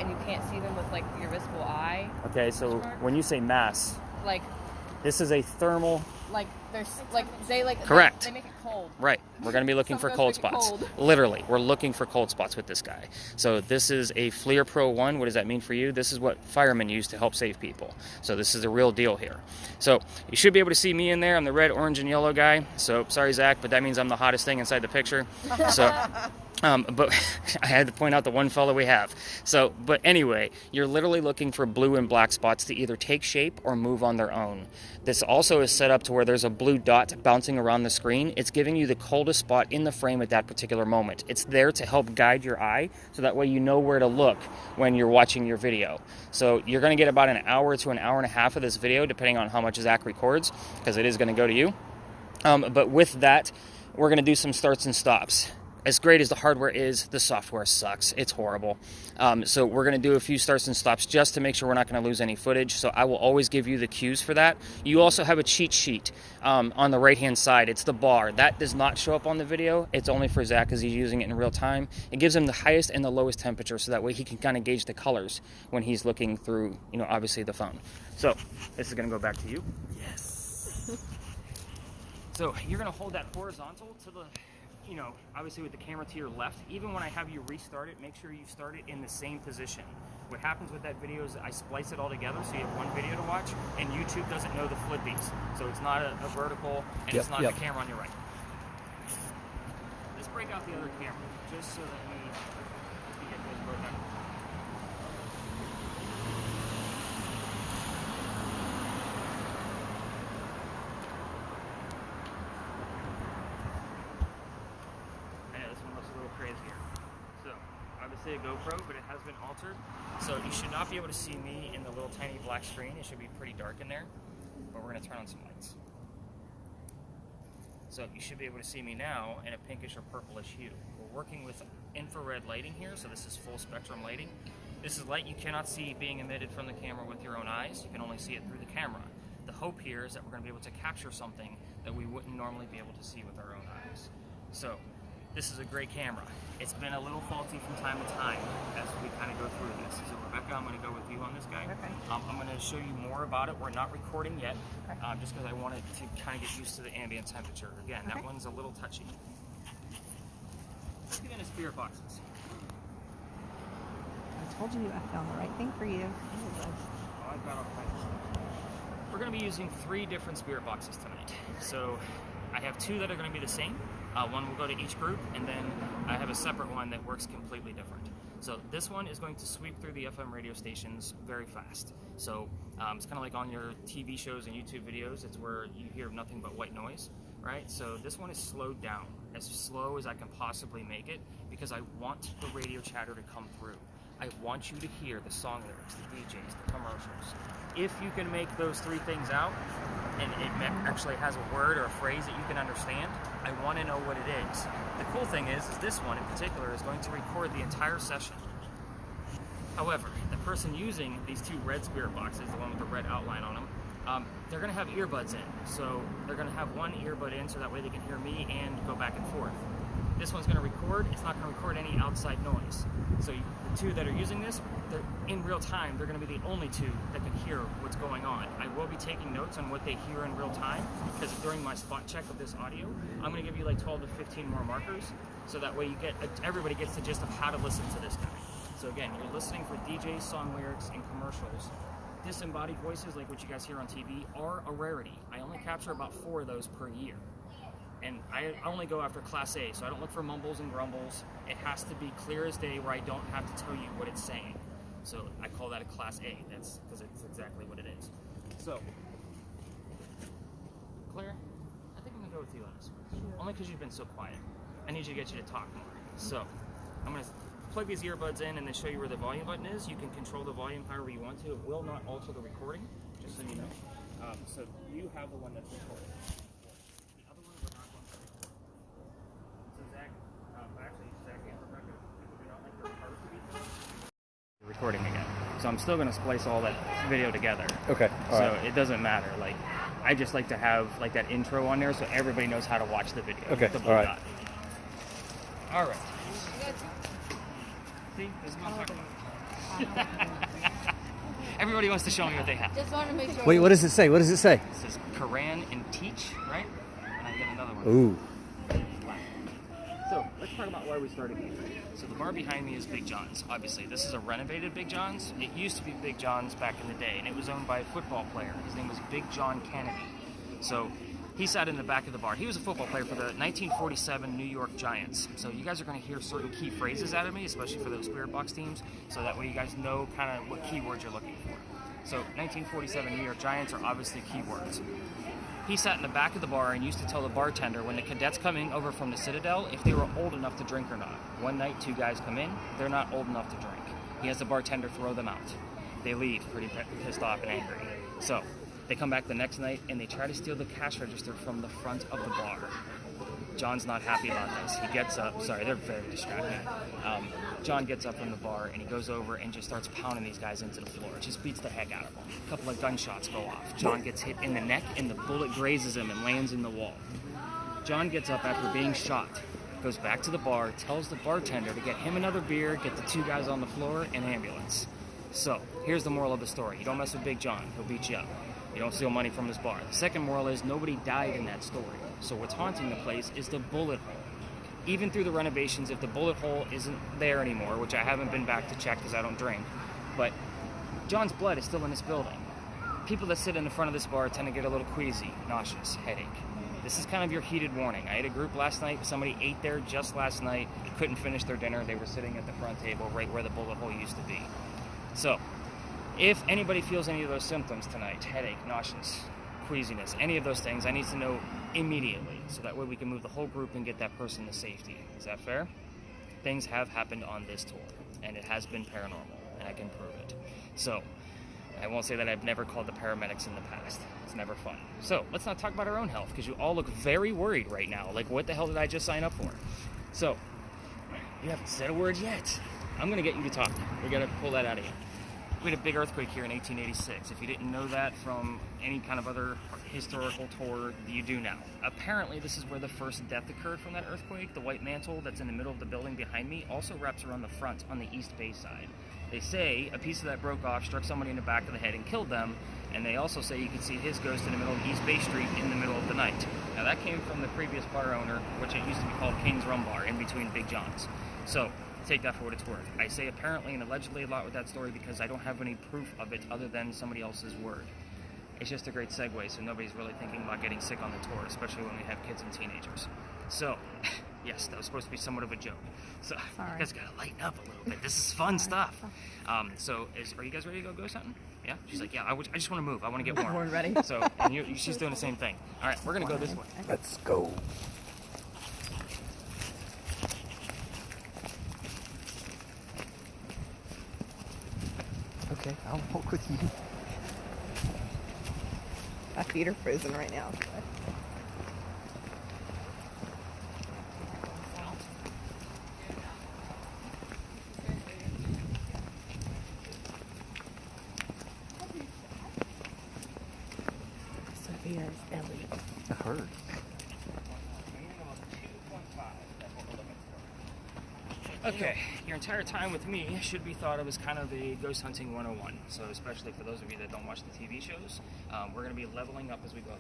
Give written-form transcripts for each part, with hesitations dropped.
that and you can't see them with like your visible eye. Okay, so when you say mass, like this is a thermal. Like there's like they like correct. They make it cold. Right. We're going to be looking for cold spots. Literally, we're looking for cold spots with this guy. So this is a FLIR Pro 1. What does that mean for you? This is what firemen use to help save people. So this is a real deal here. So you should be able to see me in there. I'm the red, orange, and yellow guy. So sorry, Zach, but that means I'm the hottest thing inside the picture. So. But I had to point out the one fellow we have. So, but anyway, you're literally looking for blue and black spots to either take shape or move on their own. This also is set up to where there's a blue dot bouncing around the screen. It's giving you the coldest spot in the frame at that particular moment. It's there to help guide your eye, so that way you know where to look when you're watching your video. So you're going to get about an hour to an hour and a half of this video, depending on how much Zach records, because it is going to go to you. But with that, we're going to do some starts and stops. As great as the hardware is, the software sucks. It's horrible. So we're going to do a few starts and stops just to make sure we're not going to lose any footage. So I will always give you the cues for that. You also have a cheat sheet on the right-hand side. It's the bar. That does not show up on the video. It's only for Zach because he's using it in real time. It gives him the highest and the lowest temperature, so that way he can kind of gauge the colors when he's looking through, obviously the phone. So this is going to go back to you. Yes. So you're going to hold that horizontal to the... obviously with the camera to your left. Even when I have you restart it, make sure you start it in the same position. What happens with that video is I splice it all together so you have one video to watch, and YouTube doesn't know the flippies. So it's not a vertical, and it's not the camera on your right. Let's break out the other camera, just so that we get those both out. A GoPro, but it has been altered, so you should not be able to see me in the little tiny black screen. It should be pretty dark in there, but we're going to turn on some lights. So you should be able to see me now in a pinkish or purplish hue. We're working with infrared lighting here, so this is full spectrum lighting. This is light you cannot see being emitted from the camera with your own eyes. You can only see it through the camera. The hope here is that we're going to be able to capture something that we wouldn't normally be able to see with our own eyes. So this is a great camera. It's been a little faulty from time to time as we kind of go through this. So Rebecca, I'm going to go with you on this guy. Okay. I'm going to show you more about it. We're not recording yet, just because I wanted to kind of get used to the ambient temperature. Again, that one's a little touchy. Let's get into spirit boxes. I told you I found the right thing for you. Oh, I've got all kinds of stuff. We're going to be using 3 different spirit boxes tonight. So I have 2 that are going to be the same. One will go to each group, and then I have a separate one that works completely different. So this one is going to sweep through the FM radio stations very fast. So it's kind of like on your TV shows and YouTube videos. It's where you hear nothing but white noise, right? So this one is slowed down, as slow as I can possibly make it, because I want the radio chatter to come through. I want you to hear the song lyrics, the DJs, the commercials. If you can make those 3 things out, and it actually has a word or a phrase that you can understand, I want to know what it is. The cool thing is this one in particular is going to record the entire session. However, the person using these 2 red spirit boxes, the one with the red outline on them, they're going to have earbuds in. So they're going to have one earbud in so that way they can hear me and go back and forth. This one's going to record. It's not going to record any outside noise. So the 2 that are using this, they're in real time, they're going to be the only 2 that can hear what's going on. I will be taking notes on what they hear in real time, because during my spot check of this audio, I'm going to give you like 12 to 15 more markers, so that way everybody gets the gist of how to listen to this guy. So again, you're listening for DJs, song lyrics, and commercials. Disembodied voices, like what you guys hear on TV, are a rarity. I only capture about 4 of those per year. And I only go after Class A, so I don't look for mumbles and grumbles. It has to be clear as day where I don't have to tell you what it's saying. So I call that a Class A. That's because it's exactly what it is. So, Claire, I think I'm going to go with you on this one. Sure. Only because you've been so quiet. I need to get you to talk more. So, I'm going to plug these earbuds in and then show you where the volume button is. You can control the volume however you want to. It will not alter the recording, just so you know. So you have the one that's recording. Recording again, so I'm still going to splice all that video together. Okay. So it doesn't matter. Like, I just like to have like that intro on there so everybody knows how to watch the video. Okay. All right. All right. See, this is what I'm talking about. Everybody wants to show me what they have. Just want to make sure. Wait, what does it say? What does it say? It says Quran and teach, right? And I get another one. Ooh. So let's talk about why we started here. So the bar behind me is Big John's. Obviously, this is a renovated Big John's. It used to be Big John's back in the day, and it was owned by a football player. His name was Big John Kennedy. So he sat in the back of the bar. He was a football player for the 1947 New York Giants. So you guys are going to hear certain key phrases out of me, especially for those spirit box teams, so that way you guys know kind of what keywords you're looking for. So 1947 New York Giants are obviously keywords. He sat in the back of the bar and used to tell the bartender when the cadets coming over from the Citadel if they were old enough to drink or not. One night, 2 guys come in, they're not old enough to drink. He has the bartender throw them out. They leave pretty pissed off and angry. So they come back the next night and they try to steal the cash register from the front of the bar. John's not happy about this. He gets up. Sorry, they're very distracted. John gets up from the bar and he goes over and just starts pounding these guys into the floor. Just beats the heck out of them. A couple of gunshots go off. John gets hit in the neck and the bullet grazes him and lands in the wall. John gets up after being shot, goes back to the bar, tells the bartender to get him another beer, get the 2 guys on the floor, and ambulance. So, here's the moral of the story. You don't mess with Big John. He'll beat you up. You don't steal money from this bar. The second moral is nobody died in that story. So what's haunting the place is the bullet hole. Even through the renovations, if the bullet hole isn't there anymore, which I haven't been back to check because I don't drink, but John's blood is still in this building. People that sit in the front of this bar tend to get a little queasy, nauseous, headache. This is kind of your heated warning. I had a group last night. Somebody ate there just last night, couldn't finish their dinner. They were sitting at the front table right where the bullet hole used to be. So, if anybody feels any of those symptoms tonight, headache, nauseous, queasiness, any of those things, I need to know immediately, so that way we can move the whole group and get that person to safety. Is that fair? Things have happened on this tour, and it has been paranormal, and I can prove it. So, I won't say that I've never called the paramedics in the past. It's never fun. So, let's not talk about our own health, because you all look very worried right now. Like, what the hell did I just sign up for? So, you haven't said a word yet. I'm going to get you to talk. We got to pull that out of you. We had a big earthquake here in 1886. If you didn't know that from any kind of other historical tour, you do now. Apparently, this is where the first death occurred from that earthquake. The white mantle that's in the middle of the building behind me also wraps around the front on the East Bay side. They say a piece of that broke off, struck somebody in the back of the head, and killed them. And they also say you can see his ghost in the middle of East Bay Street in the middle of the night. Now, that came from the previous bar owner, which it used to be called King's Rum Bar, in between Big John's. So, take that for what it's worth. I say apparently and allegedly a lot with that story because I don't have any proof of it other than somebody else's word. It's just a great segue, so nobody's really thinking about getting sick on the tour, especially when we have kids and teenagers. So, yes, that was supposed to be somewhat of a joke. So, Sorry. you guys gotta lighten up a little bit. This is fun stuff. Are you guys ready to go ghost hunting? Yeah? She's like, yeah, I just want to move. I want to get warm. We're ready. So, and she's doing the same thing. All right, we're gonna go this way. Let's go. Okay, I'll walk with you. My feet are frozen right now. Sophia's Ellie. I heard. Okay, your entire time with me should be thought of as kind of a ghost hunting 101. So especially for those of you that don't watch the TV shows, we're going to be leveling up as we go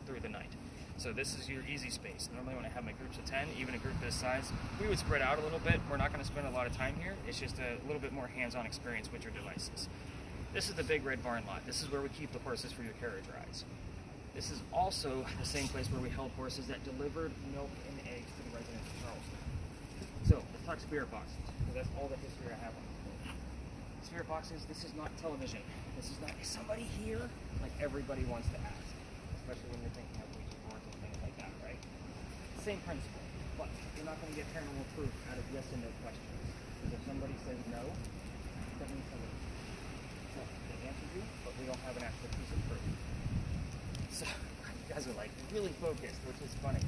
through the night. So this is your easy space. Normally when I have my groups of 10, even a group this size, we would spread out a little bit. We're not going to spend a lot of time here. It's just a little bit more hands-on experience with your devices. This is the big red barn lot. This is where we keep the horses for your carriage rides. This is also the same place where we held horses that delivered milk and eggs to the residents of Charleston. So, let's talk spirit boxes, because that's all the history I have on this book. Spirit boxes, this is not television. This is not, is somebody here? Like everybody wants to ask, especially when you're thinking of Ouija boards and things like that, right? Same principle, but you're not going to get paranormal proof out of yes and no questions. Because if somebody says no, that means somebody. So, they answered you, but we don't have an actual piece of proof. So, you guys are like really focused, which is funny.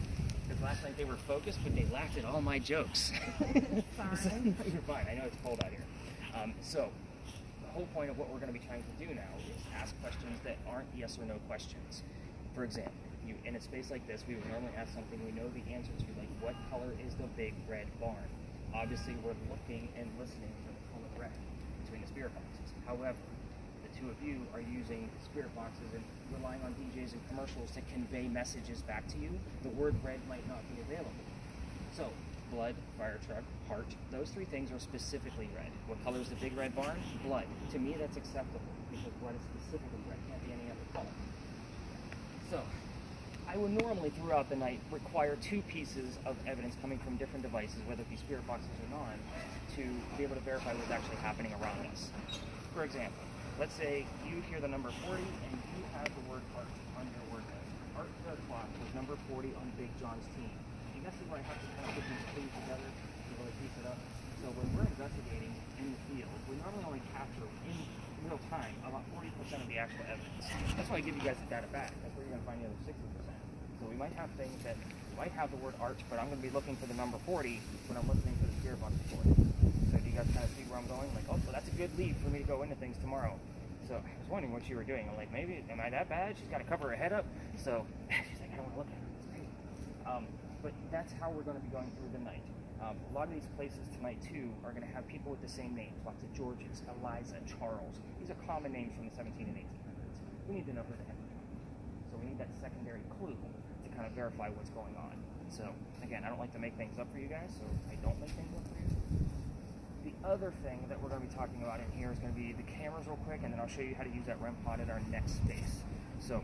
Because last night they were focused, but they laughed at all my jokes. Sorry. You're fine. I know it's cold out here. So, the whole point of what we're going to be trying to do now is ask questions that aren't yes or no questions. For example, in a space like this, we would normally ask something we know the answer to, like what color is the big red barn? Obviously, we're looking and listening for the color red. Between the spirit spirit boxes. However, the two of you are using spirit boxes and relying on DJs and commercials to convey messages back to you. The word red might not be available. So, blood, fire truck, heart, those three things are specifically red. What color is the big red barn? Blood. To me, that's acceptable because blood is specifically red. Can't be any other color. So, I would normally, throughout the night, require two pieces of evidence coming from different devices, whether it be spirit boxes or non, to be able to verify what's actually happening around us. For example, let's say you hear the number 40 and you have the word art on your word list. Art Fair Clock was number 40 on Big John's team. And this is where I have to kind of put these clues together to really piece it up. So when we're investigating in the field, we not only capture in real time about 40% of the actual evidence. That's why I give you guys the data back. That's where you're going to find the other 60%. So we might have things that might have the word art, but I'm going to be looking for the number 40 when I'm listening to the spirit box report. So do you guys kind of see where I'm going? Like, oh, so that's a good lead for me to go into things tomorrow. So I was wondering what you were doing. I'm like, maybe, am I that bad? She's got to cover her head up. So she's like, I don't want to look at her. It's crazy. But that's how we're going to be going through the night. A lot of these places tonight, too, are going to have people with the same names. Lots of Georges, Eliza, Charles. These are common names from the 17 and 1800s. We need to know who the heck they are. So we need that secondary clue to kind of verify what's going on. So, again, I don't like to make things up for you guys, so I don't make things up for you. The other thing that we're going to be talking about in here is going to be the cameras real quick, and then I'll show you how to use that REM pod at our next space. So,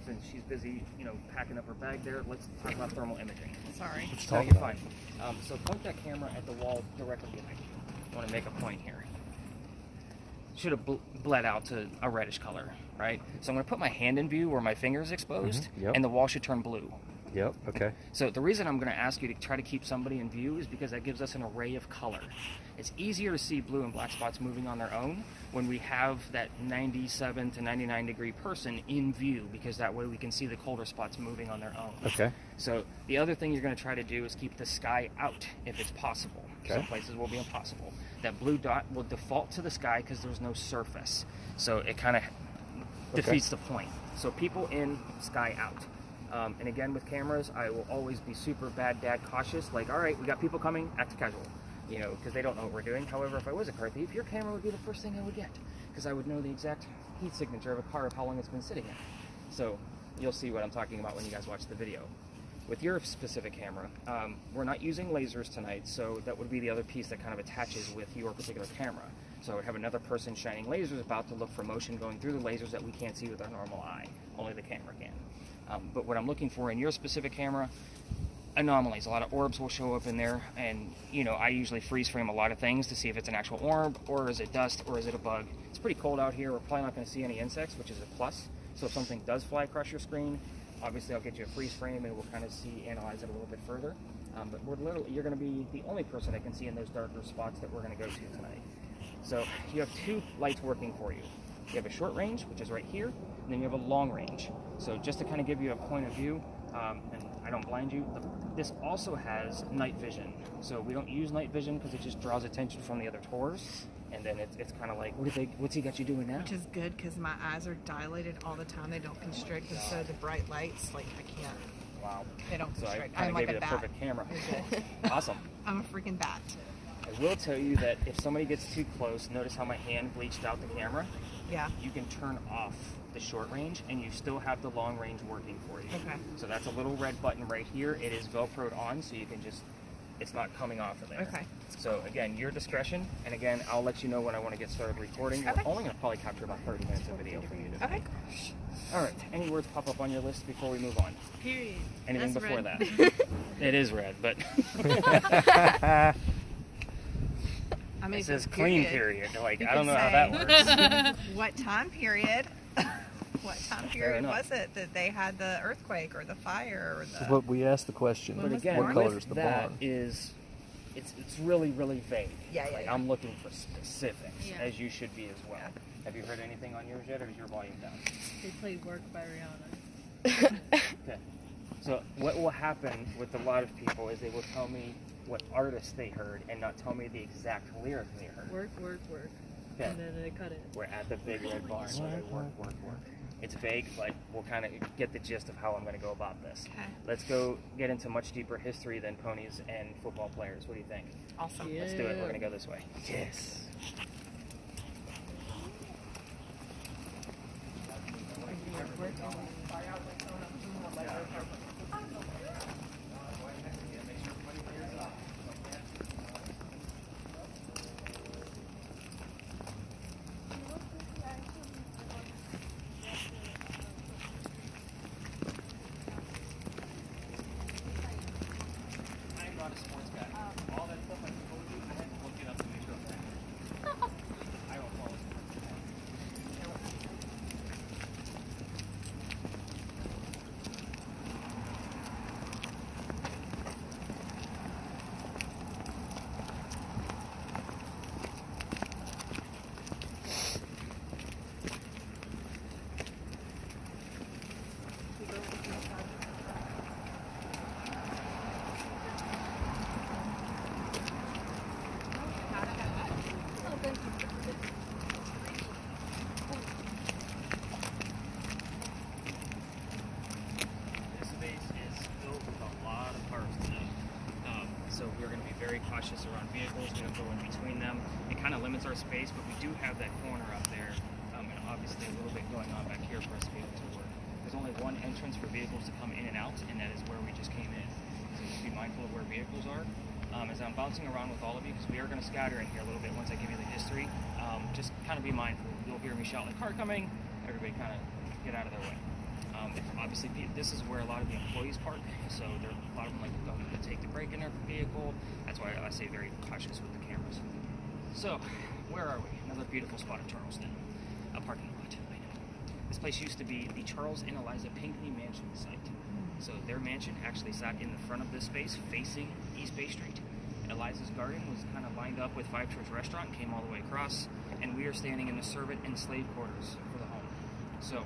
since she's busy, packing up her bag there, let's talk about thermal imaging. Sorry. Let's No, talk you're about fine. it. So point that camera at the wall directly behind you. I want to make a point here. Should have bled out to a reddish color, right? So I'm going to put my hand in view where my finger is exposed, Yep. and the wall should turn blue. Yep, okay. So the reason I'm going to ask you to try to keep somebody in view is because that gives us an array of color. It's easier to see blue and black spots moving on their own when we have that 97 to 99 degree person in view, because that way we can see the colder spots moving on their own. Okay. So the other thing you're going to try to do is keep the sky out if it's possible. Okay. Some places will be impossible. That blue dot will default to the sky because there's no surface. So it kind of defeats the point. So people in, sky out. And again, with cameras, I will always be super bad dad cautious. Like, all right, we got people coming, act casual. Because they don't know what we're doing. However, if I was a car thief, your camera would be the first thing I would get, because I would know the exact heat signature of a car of how long it's been sitting in. So you'll see what I'm talking about when you guys watch the video. With your specific camera, we're not using lasers tonight, so that would be the other piece that kind of attaches with your particular camera. So I would have another person shining lasers about to look for motion going through the lasers that we can't see with our normal eye. Only the camera can. But what I'm looking for in your specific camera, anomalies. A lot of orbs will show up in there, and I usually freeze frame a lot of things to see if it's an actual orb, or is it dust, or is it a bug. It's pretty cold out here. We're probably not going to see any insects, which is a plus. So if something does fly across your screen, obviously I'll get you a freeze frame and we'll kind of analyze it a little bit further. But you're going to be the only person that can see in those darker spots that we're going to go to tonight. So you have two lights working for you. You have a short range, which is right here, and then you have a long range. So just to kind of give you a point of view, and I don't blind you, this also has night vision. So we don't use night vision because it just draws attention from the other tours, and then it's kind of like, what's he got you doing now? Which is good because my eyes are dilated all the time. They don't constrict, and so the bright lights, I can't. Wow. They don't So I constrict. kind I'm of like gave a you the bat. perfect camera. Awesome. I'm a freaking bat. I will tell you that if somebody gets too close, notice how my hand bleached out the camera. Yeah. You can turn off the short range and you still have the long range working for you. Okay. So that's a little red button right here. It is Velcroed on, so you can it's not coming off of there. Okay. So again, your discretion, and again, I'll let you know when I want to get started recording. Okay. We're only going to probably capture about 30 minutes of video for you today. Okay. All right. Any words pop up on your list before we move on? Period. Anything That's before red. that? It is red, but I mean, it says clean period. Like, You I don't could know how that say- works. What time period? What time Fair period enough. was it that they had the earthquake or the fire or the? But we asked the question, When But was again, born? what color with is the that barn? is, it's really, really vague. Yeah, yeah, Like, yeah. I'm looking for specifics, Yeah. as you should be as well. Yeah. Have you heard anything on yours yet, or is your volume down? They played Work by Rihanna. Okay. So what will happen with a lot of people is they will tell me what artist they heard and not tell me the exact lyric they heard. Work, work, work. Okay. And then they cut it. We're at the big red barn. So they work. It's vague, but we'll kind of get the gist of how I'm going to go about this. Okay. Let's go get into much deeper history than ponies and football players. What do you think? Awesome. Yeah. Let's do it. We're going to go this way. Yes. limits our space, but we do have that corner up there, and obviously a little bit going on back here for us to be able to work. There's only one entrance for vehicles to come in and out, and that is where we just came in. So just be mindful of where vehicles are. As I'm bouncing around with all of you, because we are going to scatter in here a little bit once I give you the history, just kind of be mindful. You'll hear me shout like car coming, everybody kind of get out of their way. Obviously, this is where a lot of the employees park, so there a lot of them like to go to take the break in their vehicle. That's why I say very cautious with the cameras. So, where are we? Another beautiful spot in Charleston. A parking lot. I know. This place used to be the Charles and Eliza Pinckney Mansion site. So their mansion actually sat in the front of this space, facing East Bay Street. Eliza's garden was kind of lined up with Five Church Restaurant, came all the way across, and we are standing in the servant and slave quarters for the home. So,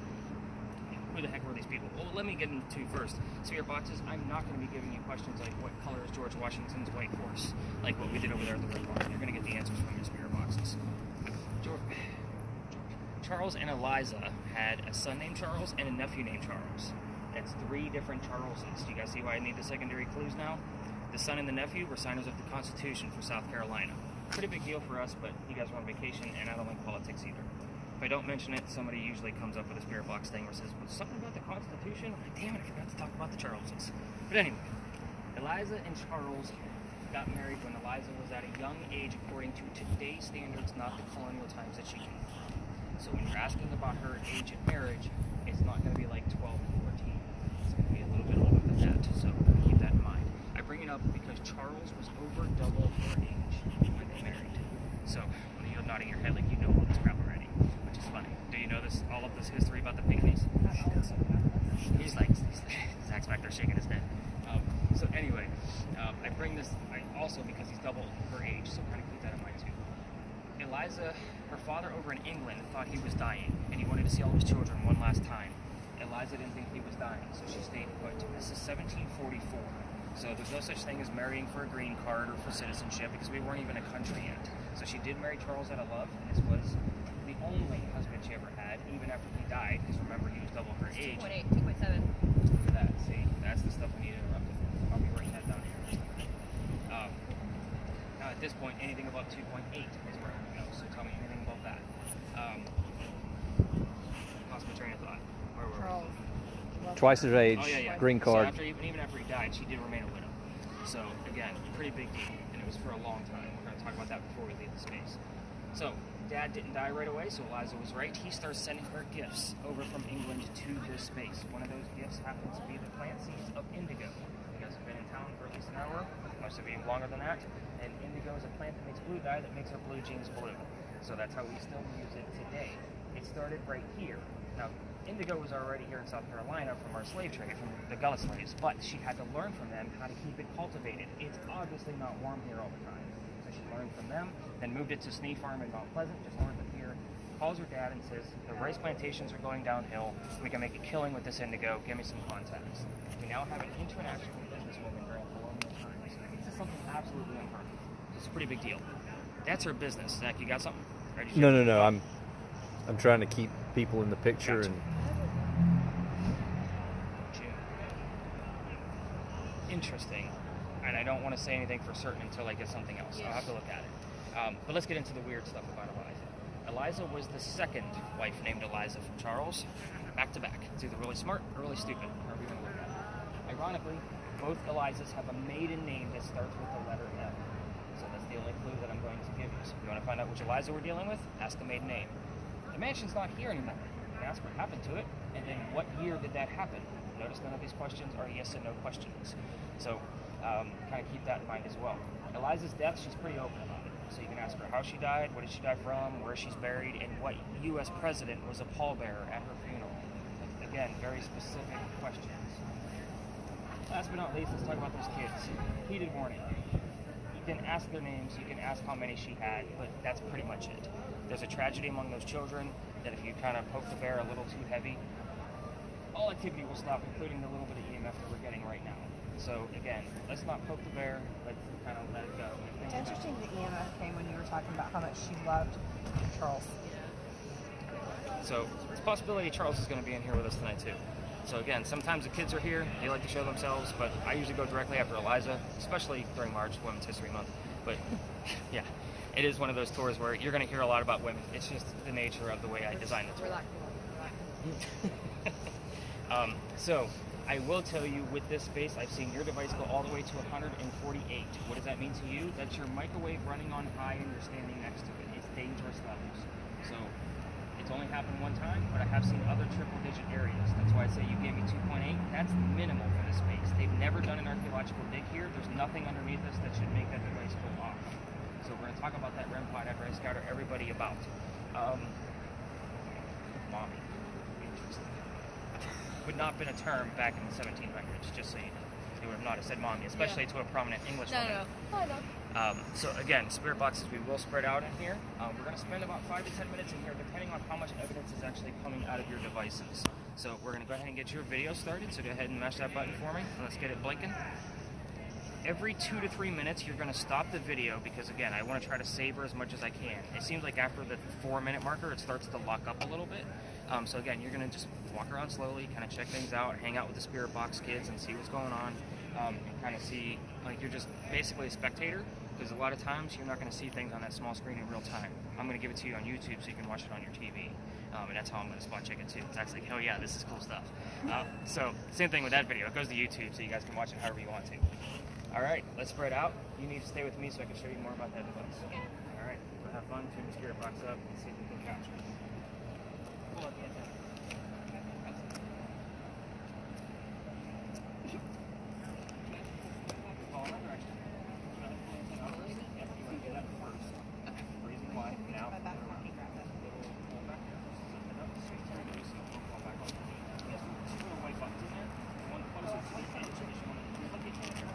who the heck were these people? Well, let me get into first. Spirit boxes, I'm not going to be giving you questions like what color is George Washington's white horse, like what we did over there at the Red Barn. You're going to get the answers from your spirit boxes. Charles and Eliza had a son named Charles and a nephew named Charles. That's 3 different Charleses. Do you guys see why I need the secondary clues now? The son and the nephew were signers of the Constitution for South Carolina. Pretty big deal for us, but you guys were on vacation, and I don't like politics either. If I don't mention it, somebody usually comes up with a spirit box thing where says, well, something about the Constitution? I'm like, damn it, I forgot to talk about the Charleses. But anyway, Eliza and Charles got married when Eliza was at a young age according to today's standards, not the colonial times that she came from. So when you're asking about her age at marriage, it's not going to be like 12 or 14. It's going to be a little bit older than that, so keep that in mind. I bring it up because Charles was over double her age when they married. So when you're nodding your head like you know all this crap already, which is funny. Do you know all of this history about the Pinckneys? He's like, Zach's back there shaking his head. So anyway, I bring this also because he's double her age, so kind of keep that in mind too. Eliza, her father over in England thought he was dying, and he wanted to see all his children one last time. Eliza didn't think he was dying, so she stayed put. This is 1744, so there's no such thing as marrying for a green card or for citizenship because we weren't even a country yet. So she did marry Charles out of love, and this was the only husband she ever had, even after he died, because remember, he was double her age. 2.8, 2.7. For that, see, that's the stuff we need to interrupt. I'll be writing that down here. Now, at this point, anything above 2.8 is where I want to go, so tell me anything about that. Lost my train of thought. Where were we? Twice his age, Oh, yeah. green card. So even after he died, she did remain a widow. So, again, pretty big deal, and it was for a long time. We're going to talk about that before we leave the space. So, Dad didn't die right away, so Eliza was right. He starts sending her gifts over from England to this space. One of those gifts happens to be the plant seeds of indigo. You guys have been in town for at least an hour, most of you longer than that. And indigo is a plant that makes blue dye that makes our blue jeans blue. So that's how we still use it today. It started right here. Now, indigo was already here in South Carolina from our slave trade, from the Gullah slaves, but she had to learn from them how to keep it cultivated. It's obviously not warm here all the time. So she learned from them, then moved it to Snee Farm in Mount Pleasant, just north of here, calls her dad and says, the rice plantations are going downhill, we can make a killing with this indigo, give me some contacts. We now have an international businesswoman during colonial times. This is something absolutely unheard of. It's a pretty big deal. That's her business. Zach, you got something? No. I'm trying to keep people in the picture. Gotcha. And interesting. And I don't want to say anything for certain until I get something else. I'll have to look at it. But let's get into the weird stuff about Eliza. Eliza was the second wife named Eliza from Charles, back to back. It's either really smart or really stupid, however you want to look at it. Ironically, both Elizas have a maiden name that starts with the letter L. So that's the only clue that I'm going to give you. So if you want to find out which Eliza we're dealing with, ask the maiden name. The mansion's not here anymore. You can ask what happened to it, and then what year did that happen? Notice none of these questions are yes and no questions. So kind of keep that in mind as well. Eliza's death, she's pretty open about it. So you can ask her how she died, what did she die from, where she's buried, and what U.S. president was a pallbearer at her funeral. Again, very specific questions. Last but not least, let's talk about those kids. Heated warning. You can ask their names, you can ask how many she had, but that's pretty much it. There's a tragedy among those children that if you kind of poke the bear a little too heavy, all activity will stop, including the little bit of EMF that we're getting right now. So again, let's not poke the bear, let's kind of let it go. It's interesting the EMF came when you were talking about how much she loved Charles. So it's a possibility Charles is going to be in here with us tonight too. So again, sometimes the kids are here, they like to show themselves, but I usually go directly after Eliza, especially during March, Women's History Month. But yeah, it is one of those tours where you're going to hear a lot about women. It's just the nature of the way I designed the tour. So I will tell you, with this space, I've seen your device go all the way to 148. What does that mean to you? That's your microwave running on high and you're standing next to it. It's dangerous levels. So it's only happened one time, but I have seen other triple-digit areas. That's why I say you gave me 2.8. That's minimal for this space. They've never done an archaeological dig here. There's nothing underneath us that should make that device go off. So we're going to talk about that REM pod after I scatter everybody about. Mommy. Interesting. Would not have been a term back in the 1700s, just so you know. They would have not have said mommy, especially to a prominent English woman. So again, spirit boxes we will spread out in here. We're going to spend about 5 to 10 minutes in here, depending on how much evidence is actually coming out of your devices. So we're going to go ahead and get your video started. So go ahead and mash that button for me, and let's get it blinking. Every 2 to 3 minutes, you're going to stop the video because, again, I want to try to savor as much as I can. It seems like after the 4-minute marker, it starts to lock up a little bit. So again, you're going to just walk around slowly, kind of check things out, hang out with the spirit box kids and see what's going on, and kind of see, like, you're just basically a spectator, because a lot of times you're not going to see things on that small screen in real time. I'm going to give it to you on YouTube so you can watch it on your TV. And that's how I'm going to spot check it too. It's like, oh yeah, this is cool stuff. So same thing with that video. It goes to YouTube so you guys can watch it however you want to. All right, let's spread out. You need to stay with me so I can show you more about that device. All right, we'll have fun. Turn the spirit box up and see if we can capture it. Pull up the antenna. Follow that direction. Yep, you want to do that first. Reason why. Now, pull back there. Set it up. Straight to release. Pull back on. Yes, two little white buttons in there. One closer to the edge. You just want to click it in there.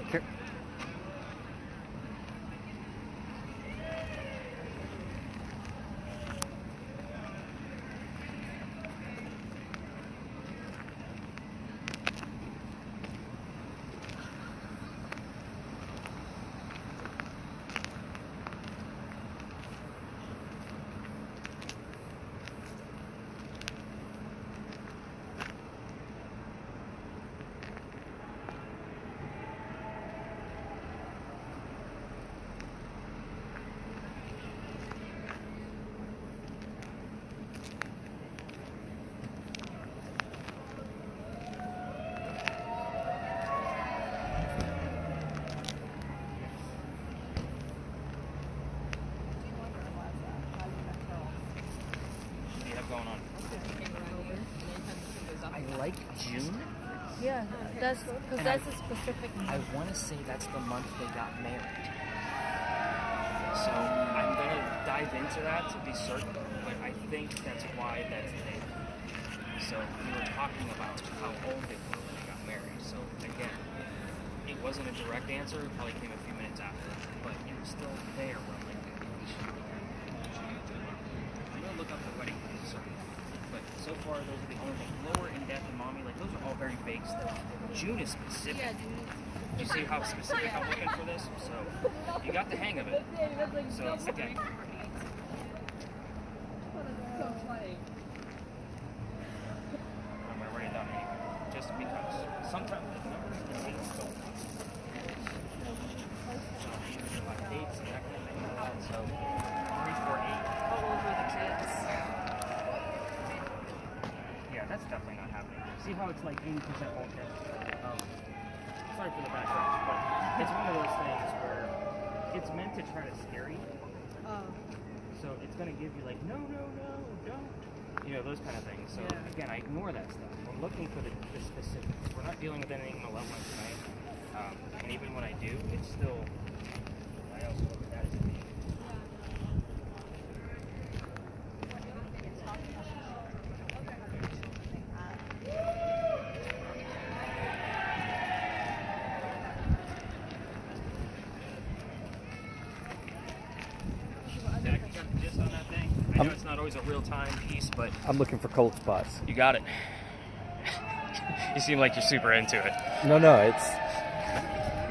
Okay. Yeah, that's because And that's a specific I month. want to say that's the month they got married. So I'm going to dive into that to be certain, but I think that's why that's there. So we were talking about how old they were when they got married. So again, it wasn't a direct answer. It probably came a few minutes after, but it was still there when like we should. I'm gonna look up the wedding concern, but so far those are the only things. Lower in depth and mommy, like those are all very vague stuff. June is specific. Yeah, dude. Do you see how specific I'm looking for this? So you got the hang of it. So again. I'm gonna write it down anyway, just because sometimes the numbers can be so dates and that kind of thing. So 348. How old were the kids? Yeah, that's definitely not happening. See how it's like 80% old kids? Sorry for the background, but it's one of those things where it's meant to try to scare you. So it's going to give you like, no, don't. You know, those kind of things. So again, I ignore that stuff. We're looking for the specifics. We're not dealing with anything malevolent tonight. And even when I do, it's still, I also look at that as a being. Zach, you got the gist on that thing? I know it's not always a real-time piece, but I'm looking for cold spots. you got it. You seem like you're super into it. No,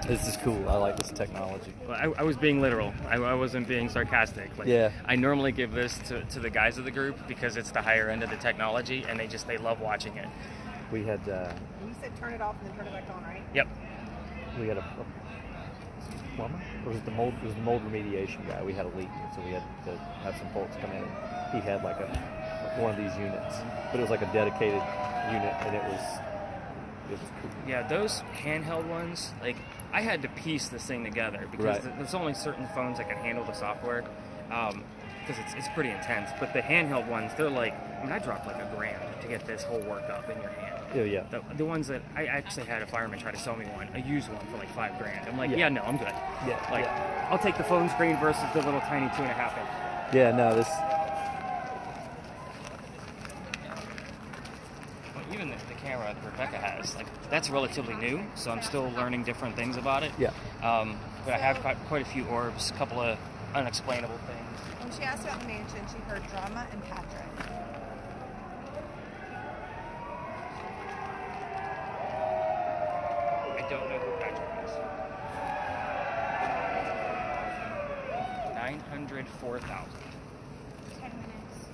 this is cool. I like this technology. Well, I was being literal. I wasn't being sarcastic. Like, Yeah. I normally give this to the guys of the group because it's the higher end of the technology, and they love watching it. We had You said turn it off and then turn it back on, right? Yep. a plumber. It was the mold remediation guy. We had a leak, so we had to have some folks come in. He had like one of these units, but it was like a dedicated unit, and it was cool. Yeah, those handheld ones, like, I had to piece this thing together because Right. there's only certain phones that can handle the software because it's pretty intense. But the handheld ones, they're like, I mean, I dropped like $1,000 to get this whole workup in your hand. Yeah. The ones that I actually had a fireman try to sell me one, a used one for like $5,000. I'm like, Yeah. yeah, no, I'm good. Yeah, Like, yeah. I'll take the phone screen versus the little tiny 2.5 inch. Yeah, no, this. Well, even the camera that Rebecca has, like, that's relatively new, so I'm still learning different things about it. Yeah. But I have quite a few orbs, a couple of unexplainable things. When she asked about the mansion, she heard drama and Patrick. I don't know who Patrick is. 904,000. 10 minutes.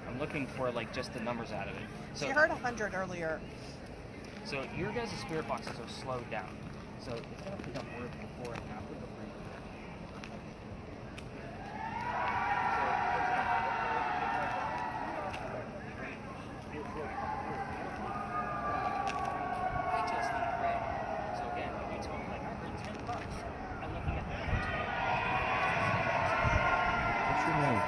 I'm looking for like just the numbers out of it. She heard 100 earlier. So your guys' spirit boxes are slowed down. So it's gonna pick up words before and after the break. I just need red. So again, if you tell me like I heard $10, I'm looking at the numbers. What's your name?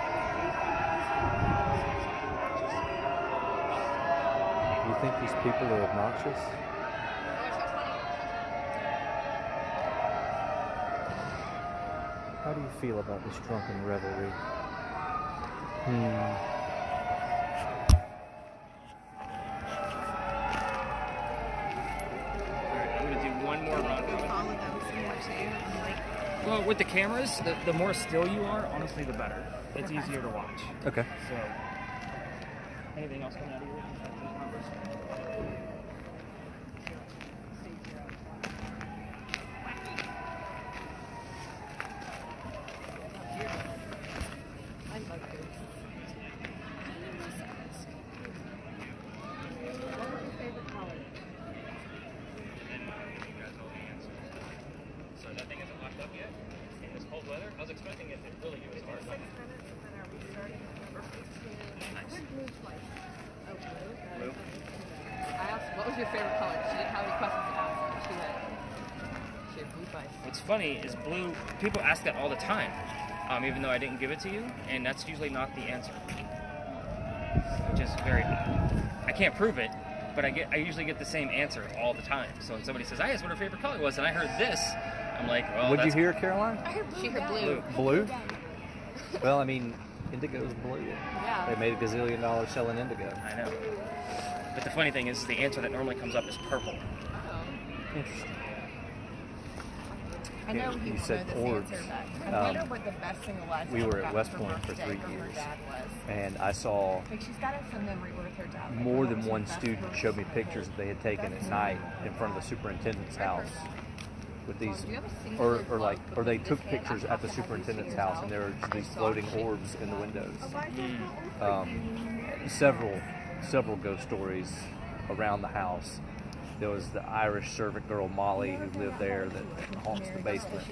You think these people are obnoxious? How do you feel about this drunken revelry? Alright, I'm gonna do one more run. Follow them some more too. I'm like, Well, with the cameras, the more still you are, honestly, the better. It's easier to watch. Okay. So, anything else coming out of your numbers? I love this. What was your favorite color? And you guys all the answers. So that thing isn't locked up yet? In this cold weather? I was expecting it to really do its hard time. Nice. Blue twice. Oh, blue? Blue? I asked, what was your favorite color? She didn't have any questions to ask. She went, she had blue twice. What's funny is blue, people ask that all the time, even though I didn't give it to you, and that's usually not the answer. Which is very odd. I can't prove it, but but I usually get the same answer all the time. So when somebody says, I asked what her favorite color was, and I heard this, I'm like, well, What'd you that's hear, Caroline? I heard blue. She heard blue. Blue? Well, I mean, indigo's blue. Yeah. They made $1 gazillion selling indigo. I know. But the funny thing is, the answer that normally comes up is purple. Interesting. I know Yeah, you you will said know orbs. this answer, but I wonder what the best thing Eliza We were ever at got West for Point for birthday 3 from her years. dad was. And I saw Like, she's got some memory with her dad. Like, more what than was her one best student birthday showed me birthday? pictures that they had taken at night in front of the superintendent's house with these, Do you have a singular glove? or they Because took this kid, pictures I'm at the talking about superintendent's these house, and there were these floating orbs in the windows. Eliza, Several ghost stories around the house. There was the Irish servant girl Molly who lived there that haunts the basement.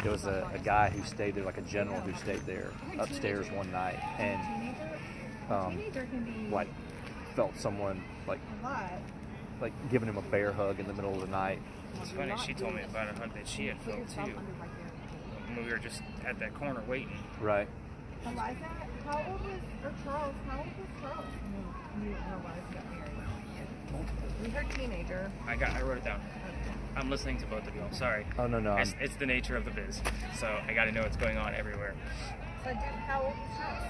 There was a guy who stayed there, like a general who stayed there upstairs one night, and like felt someone like giving him a bear hug in the middle of the night. It's funny, she told me about a hug that she had felt too. When we were just at that corner waiting. Right. Eliza, how old was, or Charles, how old was Charles? No, you and Eliza got married. We heard teenager. I wrote it down. I'm listening to both of you. I'm sorry. Oh no. It's the nature of the biz. So I got to know what's going on everywhere. So, how old was Charles?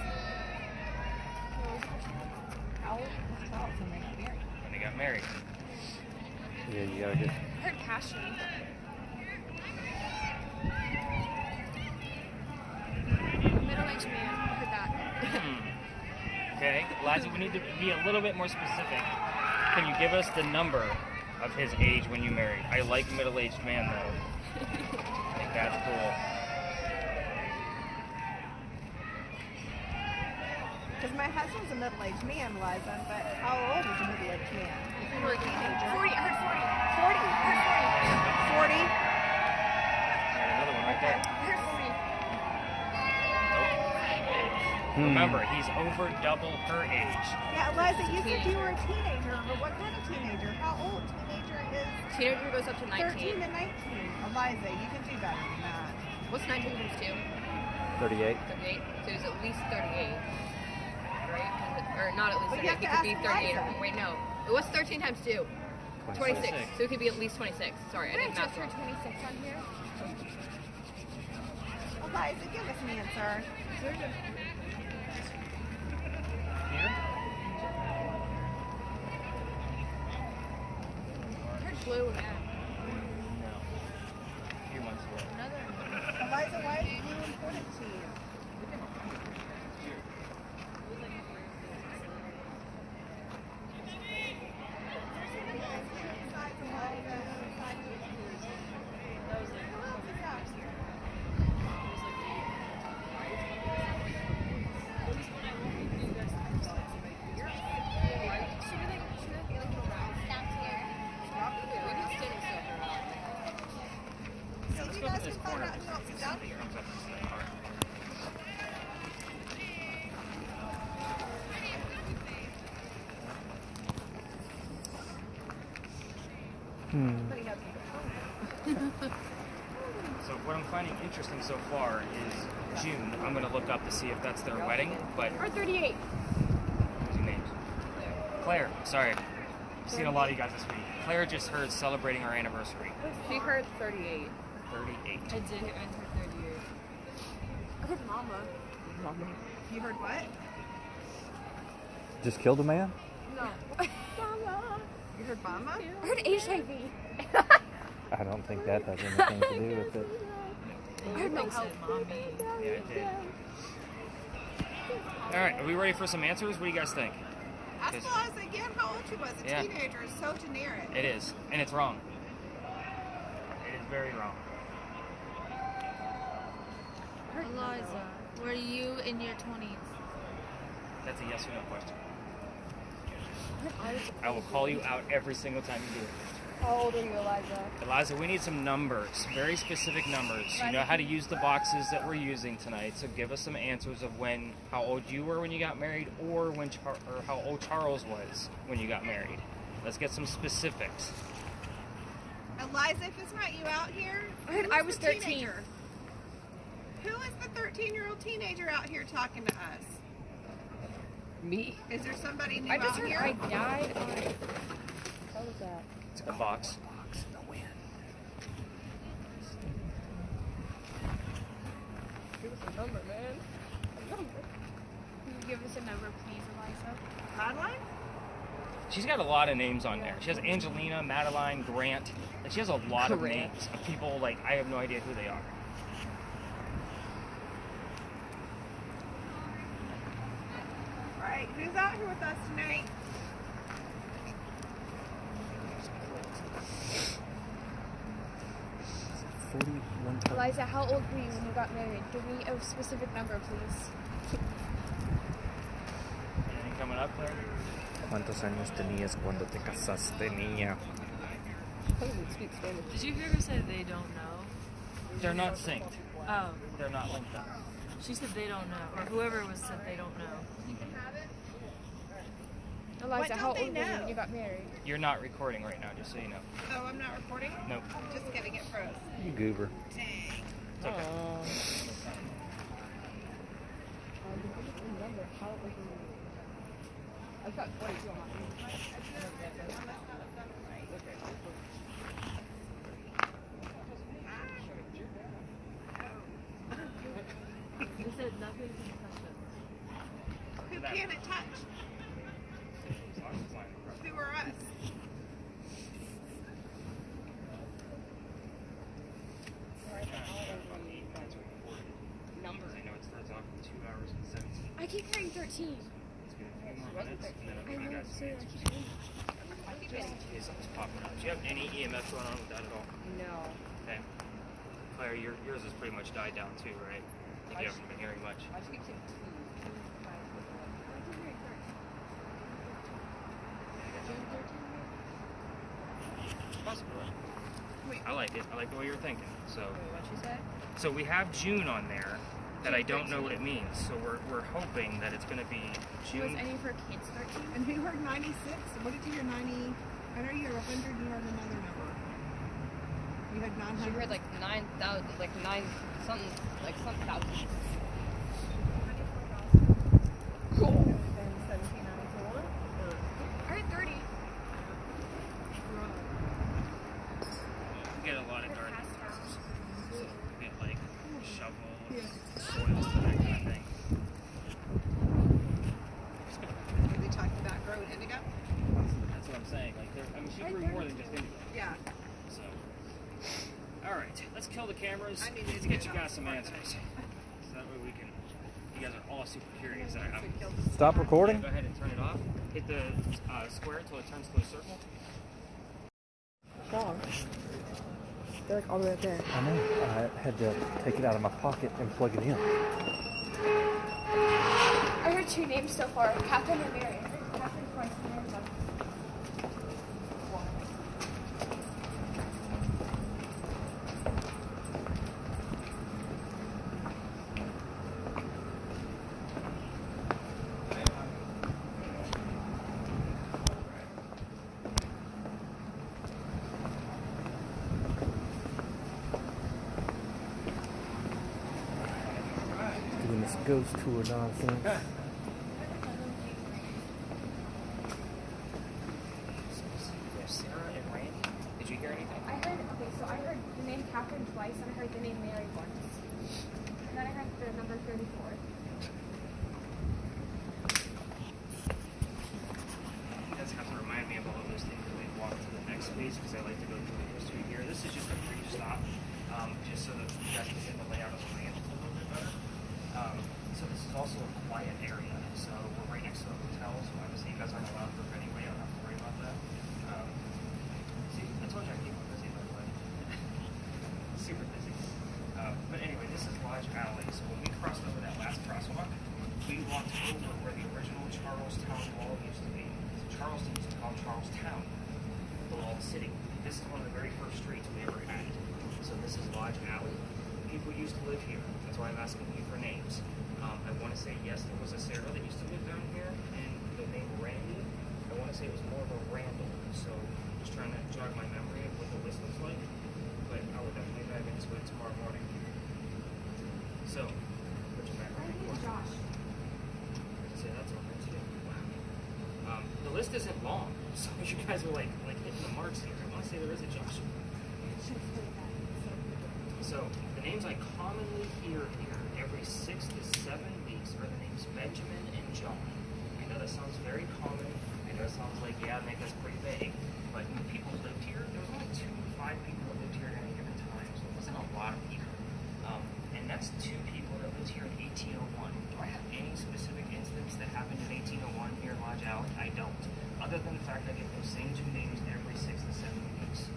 How old was Charles when they got married? When they got married. Yeah, you gotta get. I heard passion. Middle-aged man. I heard that. Okay, Liza, we need to be a little bit more specific. Can you give us the number of his age when you married? I like middle-aged man, though. I think that's cool. Because my husband's a middle-aged man, Eliza, but how old is a middle-aged man? If you were a teenager. 40. I heard 40. 40? Another one right there. I heard 40. Remember, he's over double her age. Yeah, Eliza, you said you were a teenager, but what kind of teenager? How old? Teenager is Teenager goes up to 19. 13 to 19. Eliza, you can do better than that. What's 19 times 2? 38. 38. So he's at least 38. Right? Or not at least But you 38. have He to could be ask 38. Eliza. Wait, no. What's 13 times 2? 26. So it could be at least 26. Sorry, I didn't math wrong. 26 on here. Eliza, give us an answer. Here? I heard blue. No. Here one's here. Eliza, why is blue important to you? You guys can find out who else is out here. So what I'm finding interesting so far is June. I'm going to look up to see if that's their wedding, but Or 38. what's your name? Claire. Sorry. I've seen a lot of you guys this week. Claire just heard celebrating our anniversary. She heard 38. 38. I did enter 38. I heard mama. You heard what? Just killed a man? No. Mama. You heard Mama? I heard HIV. I don't think that has anything to do with it. I heard no help. Mommy. Yeah, it did. All right, are we ready for some answers? What do you guys think? Ask Yes. Eliza again how old she was. A Yeah. teenager is so generic. It is, and it's wrong. It is very wrong. Eliza, were you in your 20s? That's a yes or no question. I will call you out every single time you do it. How old are you, Eliza? Eliza, we need some numbers, very specific numbers. You know how to use the boxes that we're using tonight, so give us some answers of how old you were when you got married, or or how old Charles was when you got married. Let's get some specifics. Eliza, if it's not you out here, I heard who I is was the 13. teenager? Who is the 13-year-old teenager out here talking to us? Me. Is there somebody new I just out heard here? I died on What was that? It's a box. Give us a number, man. A number. Can you give us a number, please, Eliza? Madeline? She's got a lot of names on there. She has Angelina, Madeline, Grant. Like, she has a lot of Grant. names of people, like, I have no idea who they are. Alright, who's out here with us tonight? Eliza, how old were you when you got married? Give me a specific number, please. Anything coming up there? ¿Cuántos años tenías cuando te casaste, niña? I don't even speak Spanish. Did you hear her say they don't know? They're not synced. Oh, They're not linked up. she said they don't know, or whoever was said they don't know. Eliza, don't how they old were you know? when you got married? You're not recording right now, just so you know. Oh, I'm not recording? Nope. I'm just getting it froze. You goober. Dang. It's okay. I've got 22 on my phone. They said nothing can touch us. Who can it touch? Who are us? Numbers. I know it starts off in 2 hours and 17. I keep hearing 13. It's gonna be a few more minutes, and then I I know, got some so I answers. keep hearing. Just in case something's popping up. Do you have any EMF going on with that at all? No. Okay. Claire, yours has pretty much died down too, right? I think you haven't been hearing much. I just keep saying 2. Possible. Wait. I like it. I like the way you're thinking. So, What'd she say? so we have June on there that I don't know what it means. So we're hoping that it's going to be Was June. any of her kids 13? And who heard 96? What did you hear? 90? I know you heard 100. You heard another number. You had 900. She heard like 9,000, like 9 something, like something thousand. Cool. And 1794. I heard 30. We get a lot of gardening places. So we get like shovel, soil, that kind of thing. Are they talking about growing indigo? That's what I'm saying. Like, I mean, she grew more than just indigo. Yeah. So, all right, let's kill the cameras. I need Let's to get get you it guys off. some answers. So that way we can. You guys are all super curious. Stop recording. Go ahead and turn it off. Hit the square until it turns to a circle. Dogs. They're like all the way up there. I know. I had to take it out of my pocket and plug it in. I heard 2 names so far, Catherine and Mary. I heard Catherine twice and Mary once. Doing this ghost tour nonsense. Sarah and Randy. Did you hear anything? I heard the name Catherine twice and I heard the name Mary once. And then I heard the number 34. You guys have to remind me of all of those things when we walk to the next space because I like to go through the history here. This is just a brief stop, just so that you guys can get the layout of the ranch a little bit better. So this is also a quiet area. So we're right next to the hotel, so obviously you guys aren't allowed to anyway. I don't have to worry about that. See, I told you I keep busy, by the way. Super busy. But anyway, this is Lodge Alley. So when we crossed over that last crosswalk, we walked over where the original Charlestown Wall used to be. So Charleston used to be called Charlestown, the walled city. This is one of the very first streets we ever had. So this is Lodge Alley. People used to live here. That's why I'm asking you for names. I want to say yes, there was a Sarah that used to live down here, and the name Randy. I want to say it was more of a Randall. So just trying to jog my memory of what the list looks like. But I will definitely dive into it tomorrow morning. So, put your back on the Josh. say that's okay too. Wow. The list isn't long. So you guys are like hitting the marks here. I want to say there is a Joshua. So the names I commonly hear here every 6 to 7 weeks are the names Benjamin and John. I know that sounds very common. I know it sounds like, yeah, make us pretty vague. But when people lived here, there was only 2 to 5 people that lived here at any given time. So it wasn't a lot of people. And that's 2 people that lived here in 1801. Do I have any specific instance that happened in 1801 here in Lodge Alley? I don't. Other than the fact I get those same 2 names every 6 to 7 weeks.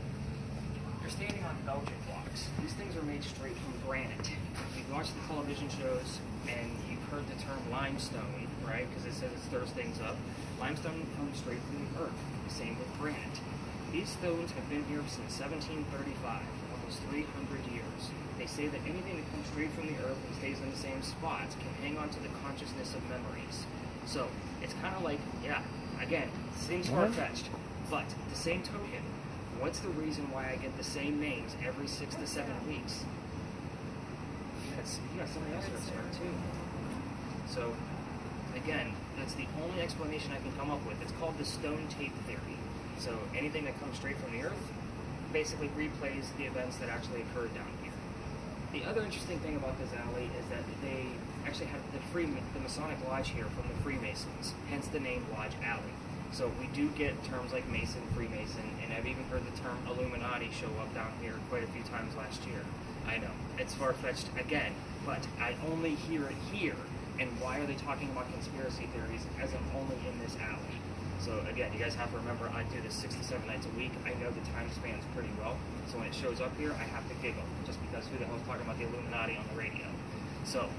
You're standing on Belgian blocks. These things are made straight from granite. You've watched the television shows and you've heard the term limestone, right? Because it says it stirs things up. Limestone comes straight from the earth. Same with granite. These stones have been here since 1735, almost 300 years. They say that anything that comes straight from the earth and stays in the same spots can hang on to the consciousness of memories. So it's kind of like, yeah, again, seems far-fetched, but the same token, what's the reason why I get the same names every 6 to 7 weeks? You got somebody else that's smart too. So again, that's the only explanation I can come up with. It's called the stone tape theory. So anything that comes straight from the earth basically replays the events that actually occurred down here. The other interesting thing about this alley is that they actually have the Masonic Lodge here from the Freemasons, hence the name Lodge Alley. So we do get terms like Mason, Freemason, and I've even heard the term Illuminati show up down here quite a few times last year. I know, it's far-fetched again, but I only hear it here. And why are they talking about conspiracy theories as I'm only in this alley? So again, you guys have to remember, I do this 6 to 7 nights a week. I know the time spans pretty well. So when it shows up here, I have to giggle, just because who the hell is talking about the Illuminati on the radio? So,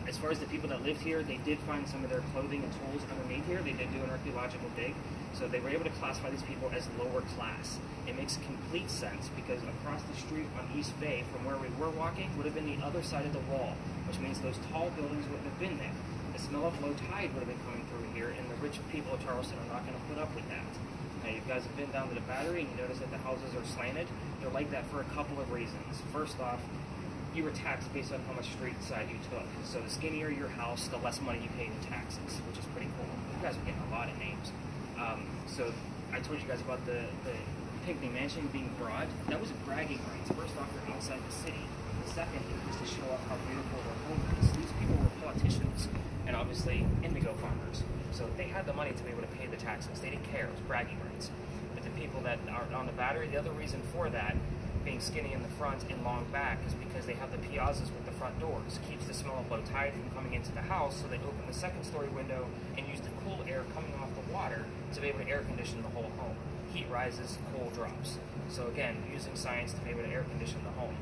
as far as the people that lived here, they did find some of their clothing and tools underneath here. They did do an archaeological dig. So they were able to classify these people as lower class. It makes complete sense because across the street on East Bay from where we were walking would have been the other side of the wall, which means those tall buildings wouldn't have been there. The smell of low tide would have been coming through here, and the rich people of Charleston are not going to put up with that. Now, you guys have been down to the Battery and you notice that the houses are slanted. They're like that for a couple of reasons. First off, you were taxed based on how much street side you took. So the skinnier your house, the less money you pay in taxes, which is pretty cool. You guys are getting a lot of names. So I told you guys about the Pinckney Mansion being broad. That was bragging rights. First off, they're outside the city. The second is to show off how beautiful their home is. These people were politicians and obviously indigo farmers. So they had the money to be able to pay the taxes. They didn't care. It was bragging rights. But the people that are on the Battery, the other reason for that, being skinny in the front and long back, is because they have the piazzas with the front doors. Keeps the smell of low tide from coming into the house, so they open the second-story window and use the cool air coming off the water to be able to air condition the whole home. Heat rises, cool drops. So again, using science to be able to air condition the home.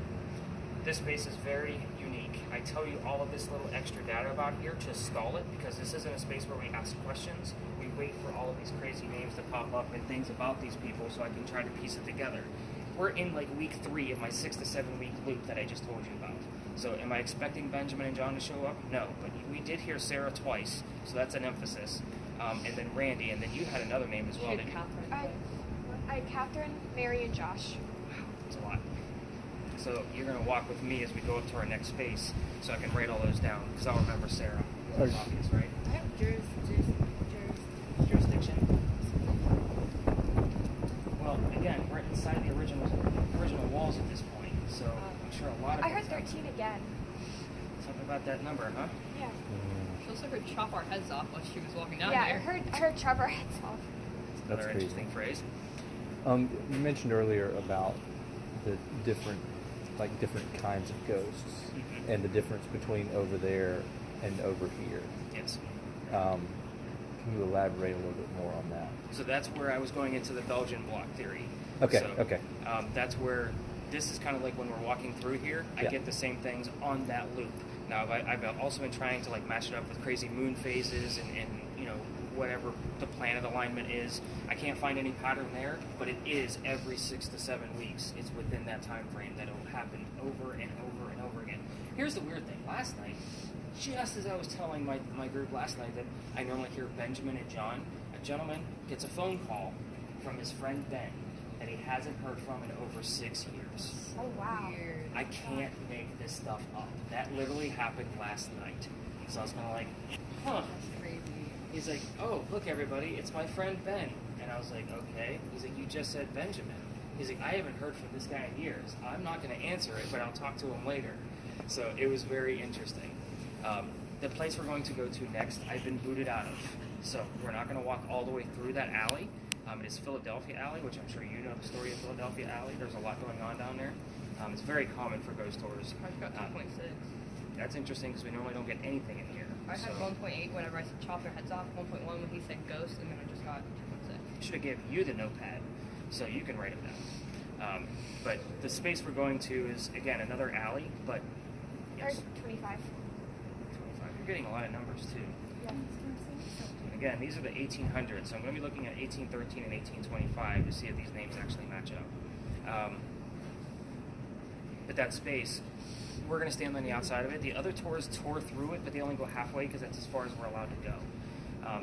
This space is very unique. I tell you all of this little extra data about here to stall it, because this isn't a space where we ask questions. We wait for all of these crazy names to pop up and things about these people so I can try to piece it together. We're in like week 3 of my 6 to 7 week loop that I just told you about. So am I expecting Benjamin and John to show up? No, but we did hear SARA twice, so that's an emphasis. And then Randy, and then you had another name as well. She had Catherine. I had Catherine, Mary, and Josh. Wow, that's a lot. So you're going to walk with me as we go up to our next space, so I can write all those down, because I'll remember Sarah. That's obvious, right? I have Jurisdiction. Well, again, we're inside the original walls at this point, so I'm sure a lot of. I heard 13 again. Something about that number, huh? Yeah. She also heard chop our heads off while she was walking down Yeah, there. I heard chop our heads off. Another That's crazy. interesting phrase. You mentioned earlier about the different kinds of ghosts and the difference between over there and over here. Yes. Can you elaborate a little bit more on that? So that's where I was going into the Belgian block theory. Okay, So, okay. That's where this is kind of like when we're walking through here. I Yeah. get the same things on that loop. Now I've also been trying to like match it up with crazy moon phases and you know whatever the planet alignment is. I can't find any pattern there, but it is every 6 to 7 weeks. It's within that time frame that it will happen over and over and over again. Here's the weird thing. Last night, just as I was telling my group last night that I normally hear Benjamin and John, a gentleman gets a phone call from his friend Ben that he hasn't heard from in over 6 years. Oh, wow. Weird. I can't make this stuff up. That literally happened last night. So I was kind of like, huh. That's crazy. He's like, oh, look, everybody, it's my friend Ben. And I was like, okay. He's like, you just said Benjamin. He's like, I haven't heard from this guy in years. I'm not going to answer it, but I'll talk to him later. So it was very interesting. The place we're going to go to next, I've been booted out of. So we're not going to walk all the way through that alley. It is Philadelphia Alley, which I'm sure you know the story of Philadelphia Alley. There's a lot going on down there. It's very common for ghost tours. I've got 2.6. That's interesting because we normally don't get anything in here. I had 1.8 whenever I said chop their heads off, 1.1 when he said ghost, and then I just got 2.6. Should have given you the notepad so you can write it down. But the space we're going to is, again, another alley, but yes, 25. 25. You're getting a lot of numbers too. Yeah. Again, these are the 1800s, so I'm going to be looking at 1813 and 1825 to see if these names actually match up. But that space, we're going to stand on the outside of it. The other tours tour through it, but they only go halfway because that's as far as we're allowed to go.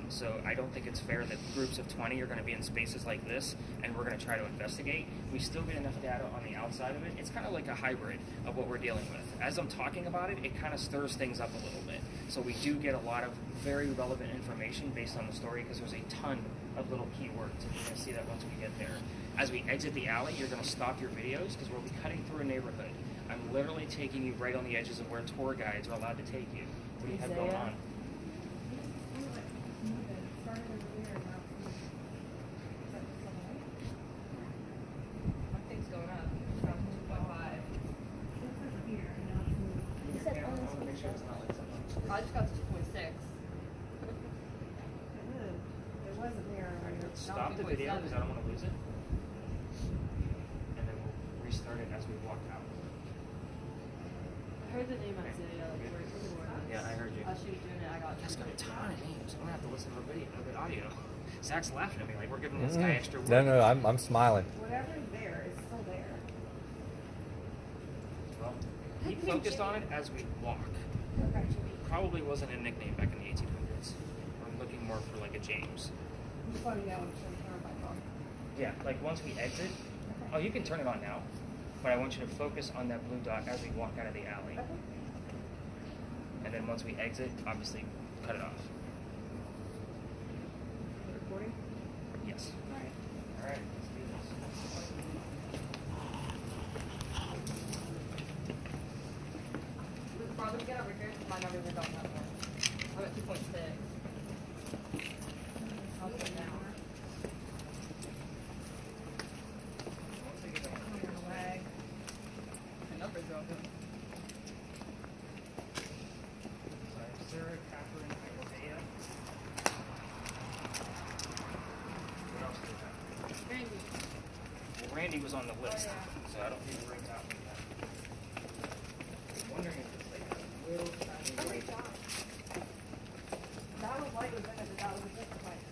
So I don't think it's fair that groups of 20 are going to be in spaces like this, and we're going to try to investigate. We still get enough data on the outside of it. It's kind of like a hybrid of what we're dealing with. As I'm talking about it, it kind of stirs things up a little bit. So we do get a lot of very relevant information based on the story because there's a ton of little keywords, and you're going to see that once we get there. As we exit the alley, you're going to stop your videos because we'll be cutting through a neighborhood. I'm literally taking you right on the edges of where tour guides are allowed to take you. What do you have going on? My thing's going up. It's around 2.5. I just got to 2.6. It wasn't there. Stop the video because I don't want to lose it. And then we'll restart it as we walk out. I heard the name Isaiah. Like, where it's before. Yeah, I heard you. While she was doing it, I got. That's got a ton of names. I'm going to have to listen for video, the audio. Zach's laughing at me like we're giving this guy extra work. No, I'm smiling. Whatever's there is still there. Well, keep focused on it as we walk. Probably wasn't a nickname back in the 1800s. I'm looking more for like a James. It's funny now when it's turned back on. Yeah, like once we exit. Oh, you can turn it on now. But I want you to focus on that blue dot as we walk out of the alley. Okay. And then once we exit, obviously cut it off. Recording? Yes. Alright. All right, let's do this. The farther we get over here, my numbers are going up more. I'm at 2.6. I'll put it down. Lag. My numbers are all good. So I have Sarah, Catherine, Isaiah. What else do we have? Randy. Well, Randy was on the list, so I don't think we're right out with that. I'm wondering if it's like a little tiny light. That was light was in it, but that was a different light.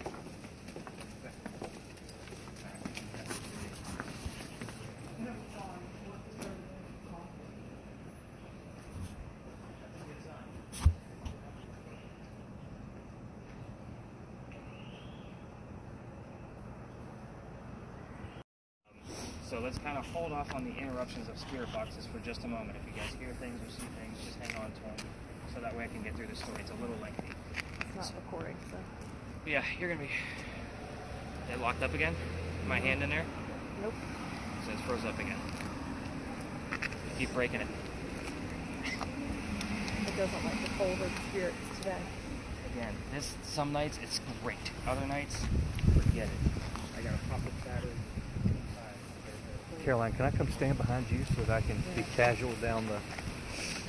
So let's kind of hold off on the interruptions of spirit boxes for just a moment. If you guys hear things or see things, just hang on to them. So that way I can get through the story. It's a little lengthy. It's not recording, so. But yeah, you're going to be... It locked up again? My hand in there? Nope. So it's froze up again. Keep breaking it. It doesn't like the cold or the spirits today. Again, some nights it's great. Other nights, forget it. I got a pop-up battery. Caroline, can I come stand behind you so that I can be casual down the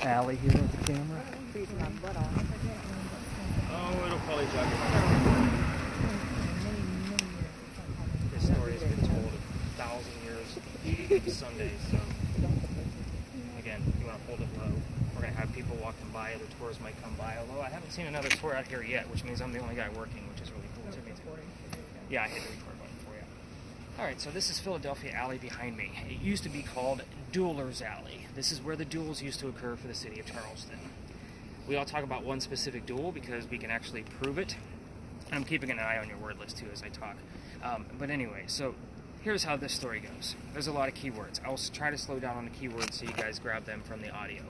alley here with the camera? Freezing my butt off. Oh, it'll probably jog This story has been told 1,000 years Sundays, so again, you want to hold it low. We're going to have people walking by, other tours might come by, although I haven't seen another tour out here yet, which means I'm the only guy working, which is really cool to me too. Yeah, I hit the record button for you. Alright, so this is Philadelphia Alley behind me. It used to be called Duelers Alley. This is where the duels used to occur for the city of Charleston. We all talk about one specific duel because we can actually prove it. I'm keeping an eye on your word list too as I talk. But anyway, so here's how this story goes. There's a lot of keywords. I'll try to slow down on the keywords so you guys grab them from the audio.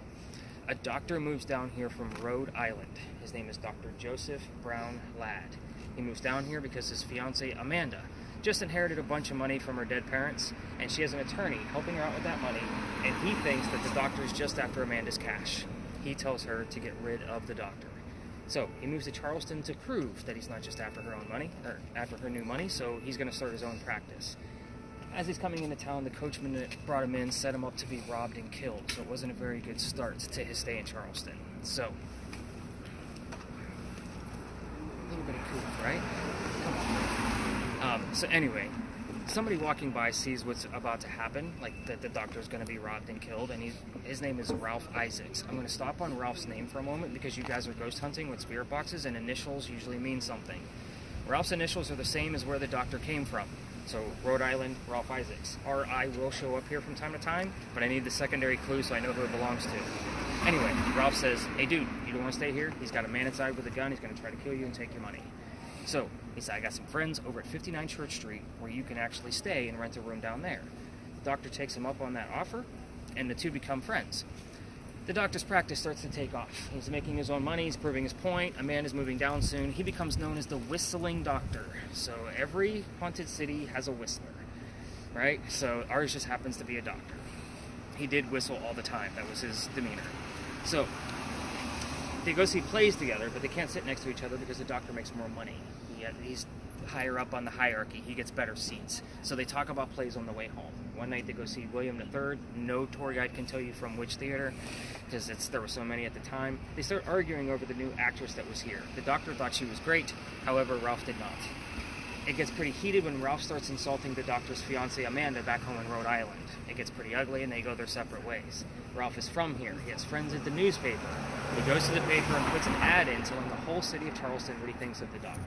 A doctor moves down here from Rhode Island. His name is Dr. Joseph Brown Ladd. He moves down here because his fiancée Amanda just inherited a bunch of money from her dead parents, and she has an attorney helping her out with that money, and he thinks that the doctor is just after Amanda's cash. He tells her to get rid of the doctor. So he moves to Charleston to prove that he's not just after her own money, or after her new money, so he's going to start his own practice. As he's coming into town, the coachman that brought him in set him up to be robbed and killed, so it wasn't a very good start to his stay in Charleston. So, a little bit of coup, right? Come on. So anyway, somebody walking by sees what's about to happen, like that the doctor's going to be robbed and killed, and his name is Ralph Isaacs. I'm going to stop on Ralph's name for a moment because you guys are ghost hunting with spirit boxes, and initials usually mean something. Ralph's initials are the same as where the doctor came from. So, Rhode Island, Ralph Isaacs. R.I. will show up here from time to time, but I need the secondary clue so I know who it belongs to. Anyway, Ralph says, hey dude, you don't want to stay here? He's got a man inside with a gun, he's going to try to kill you and take your money. So, he said, I got some friends over at 59 Church Street where you can actually stay and rent a room down there. The doctor takes him up on that offer, and the two become friends. The doctor's practice starts to take off. He's making his own money, he's proving his point, Amanda's moving down soon. He becomes known as the Whistling Doctor. So every haunted city has a whistler, right? So ours just happens to be a doctor. He did whistle all the time, that was his demeanor. So they go see plays together, but they can't sit next to each other because the doctor makes more money. He's higher up on the hierarchy, he gets better seats. So they talk about plays on the way home. One night they go see William III. No tour guide can tell you from which theater, because there were so many at the time. They start arguing over the new actress that was here. The doctor thought she was great, however, Ralph did not. It gets pretty heated when Ralph starts insulting the doctor's fiancée Amanda back home in Rhode Island. It gets pretty ugly and they go their separate ways. Ralph is from here. He has friends at the newspaper. He goes to the paper and puts an ad in telling the whole city of Charleston what he thinks of the doctor.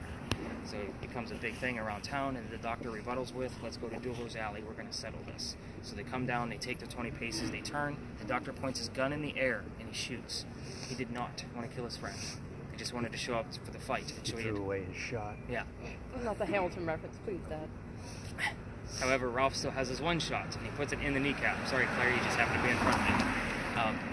So it becomes a big thing around town, and the doctor rebuttals with, let's go to Dueller's Alley, we're going to settle this. So they come down, they take their 20 paces, they turn, the doctor points his gun in the air, and he shoots. He did not want to kill his friend. He just wanted to show up for the fight. He threw away his shot. Yeah. Not the Hamilton reference, please, Dad. However, Ralph still has his one shot, and he puts it in the kneecap. Sorry, Claire, you just happen to be in front of me.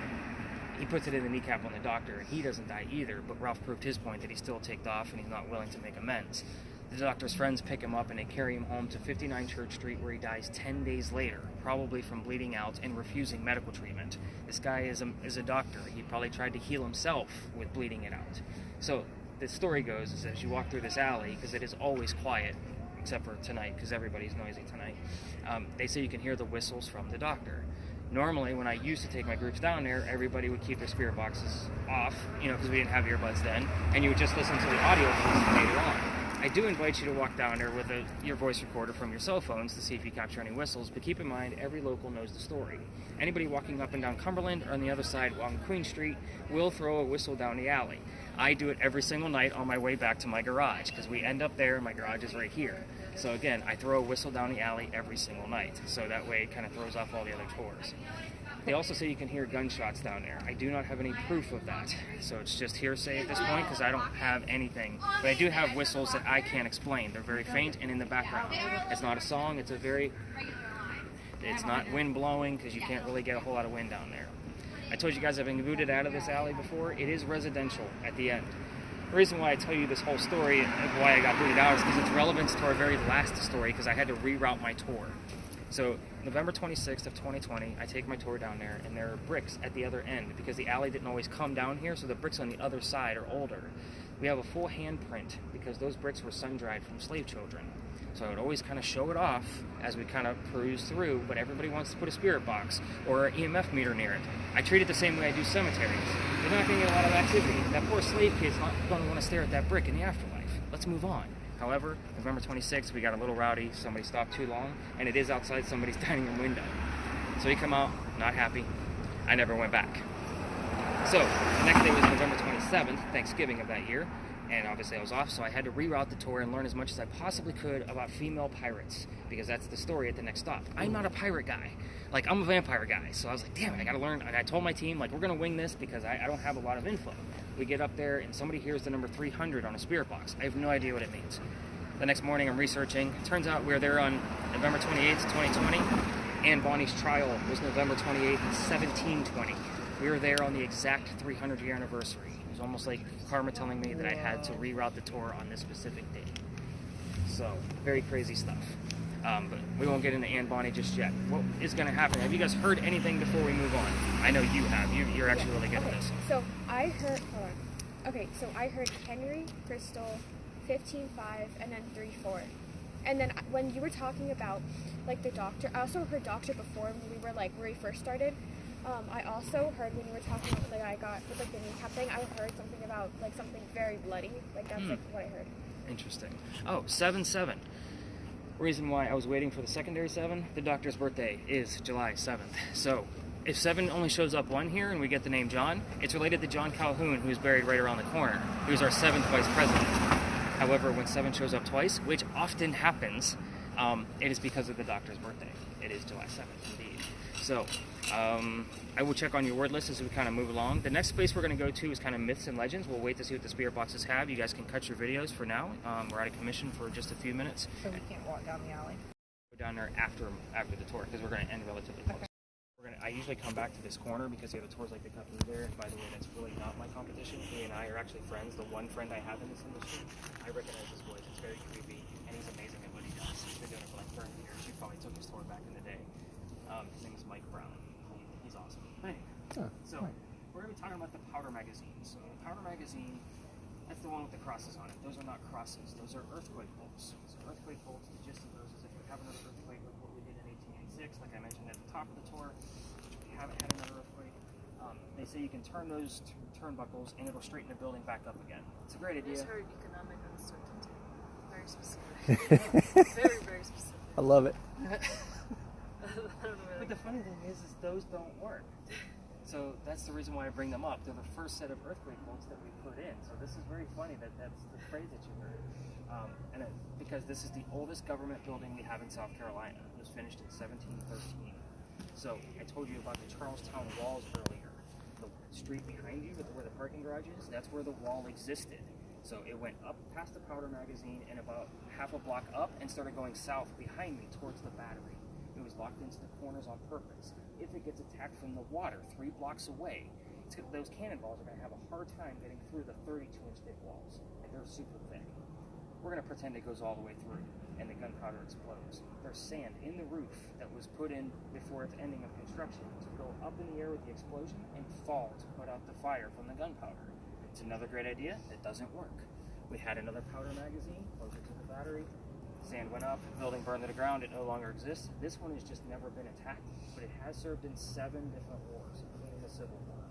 He puts it in the kneecap on the doctor, and he doesn't die either, but Ralph proved his point that he's still ticked off and he's not willing to make amends. The doctor's friends pick him up and they carry him home to 59 Church Street, where he dies 10 days later, probably from bleeding out and refusing medical treatment. This guy is a doctor. He probably tried to heal himself with bleeding it out. So the story goes is as you walk through this alley, because it is always quiet, except for tonight, because everybody's noisy tonight, they say you can hear the whistles from the doctor. Normally, when I used to take my groups down there, everybody would keep their spirit boxes off, because we didn't have earbuds then, and you would just listen to the audio later on. I do invite you to walk down there with your voice recorder from your cell phones to see if you capture any whistles, but keep in mind, every local knows the story. Anybody walking up and down Cumberland or on the other side along Queen Street will throw a whistle down the alley. I do it every single night on my way back to my garage, because we end up there and my garage is right here. So again, I throw a whistle down the alley every single night, so that way it kind of throws off all the other tours. They also say you can hear gunshots down there. I do not have any proof of that, so it's just hearsay at this point because I don't have anything. But I do have whistles that I can't explain. They're very faint and in the background. It's not a song, it's not wind blowing because you can't really get a whole lot of wind down there. I told you guys I've been booted out of this alley before. It is residential at the end. The reason why I tell you this whole story of why I got booted out is because it's relevant to our very last story, because I had to reroute my tour. So November 26th of 2020, I take my tour down there, and there are bricks at the other end because the alley didn't always come down here, so the bricks on the other side are older. We have a full handprint because those bricks were sun-dried from slave children. So I would always kind of show it off as we kind of peruse through, but everybody wants to put a spirit box or an EMF meter near it. I treat it the same way I do cemeteries. They're not going to get a lot of activity. That poor slave kid's not going to want to stare at that brick in the afterlife. Let's move on. However, November 26th, we got a little rowdy. Somebody stopped too long, and it is outside somebody's dining room window. So he come out, not happy. I never went back. So the next day was November 27th, Thanksgiving of that year, and obviously I was off, so I had to reroute the tour and learn as much as I possibly could about female pirates, because that's the story at the next stop. I'm not a pirate guy. Like, I'm a vampire guy, so I was like, damn it, I gotta learn. And I told my team, like, we're gonna wing this because I don't have a lot of info. We get up there, and somebody hears the number 300 on a spirit box. I have no idea what it means. The next morning, I'm researching. It turns out we're there on November 28th, 2020. Anne Bonny's trial was November 28th, 1720. We were there on the exact 300-year anniversary. It was almost like karma telling me that I had to reroute the tour on this specific date. So, very crazy stuff. But we won't get into Ann Bonnie just yet. What is going to happen? Have you guys heard anything before we move on? I know you have. You're actually really good at this. So I heard, hold on. Okay, so I heard Henry, Crystal, 15-5, and then 3-4. And then when you were talking about, like, the doctor, I also heard doctor before when we first started. I also heard when you were talking about the guy got with, like, the kneecap thing, I heard something about, like, something very bloody. Like, that's, like, what I heard. Interesting. Oh, 7-7. Reason why I was waiting for the secondary 7, the doctor's birthday is July 7th. So if 7 only shows up one here and we get the name John, it's related to John Calhoun, who's buried right around the corner. He was our 7th vice president. However, when 7 shows up twice, which often happens, it is because of the doctor's birthday. It is July 7th, indeed. So I will check on your word list as we kind of move along. The next place we're going to go to is kind of myths and legends. We'll wait to see what the spirit boxes have. You guys can cut your videos for now. We're out of commission for just a few minutes. So we can't walk down the alley. Go down there after the tour because we're going to end relatively close. Okay. I usually come back to this corner because the other tours like to cut through there. And by the way, that's really not my competition. He and I are actually friends. The one friend I have in this industry, I recognize his voice. It's very creepy, and he's amazing at what he does. He's been doing it for like 30 years. He probably took his tour back in the day. His name is Mike Brown. He's awesome. But anyway, we're going to be talking about the powder magazine. So the powder magazine, that's the one with the crosses on it. Those are not crosses. Those are earthquake bolts. So earthquake bolts, the gist of those is if we have another earthquake like what we did in 1886, like I mentioned at the top of the tour, we haven't had another earthquake. They say you can turn those turnbuckles and it'll straighten the building back up again. It's a great I idea. just heard economic uncertainty. Very specific. Very, very specific. I love it. But the funny thing is those don't work. So that's the reason why I bring them up. They're the first set of earthquake bolts that we put in. So this is very funny that that's the phrase that you heard. Because this is the oldest government building we have in South Carolina. It was finished in 1713. So I told you about the Charlestown walls earlier. The street behind you where the parking garage is, that's where the wall existed. So it went up past the powder magazine and about half a block up and started going south behind me towards the battery. It was locked into the corners on purpose. If it gets attacked from the water 3 blocks away, those cannonballs are going to have a hard time getting through the 32-inch thick walls. And they're super thick. We're going to pretend it goes all the way through and the gunpowder explodes. There's sand in the roof that was put in before its ending of construction to go up in the air with the explosion and fall to put out the fire from the gunpowder. It's another great idea that doesn't work. We had another powder magazine closer to the battery. Sand went up, the building burned to the ground, it no longer exists. This one has just never been attacked, but it has served in 7 different wars, including the Civil War.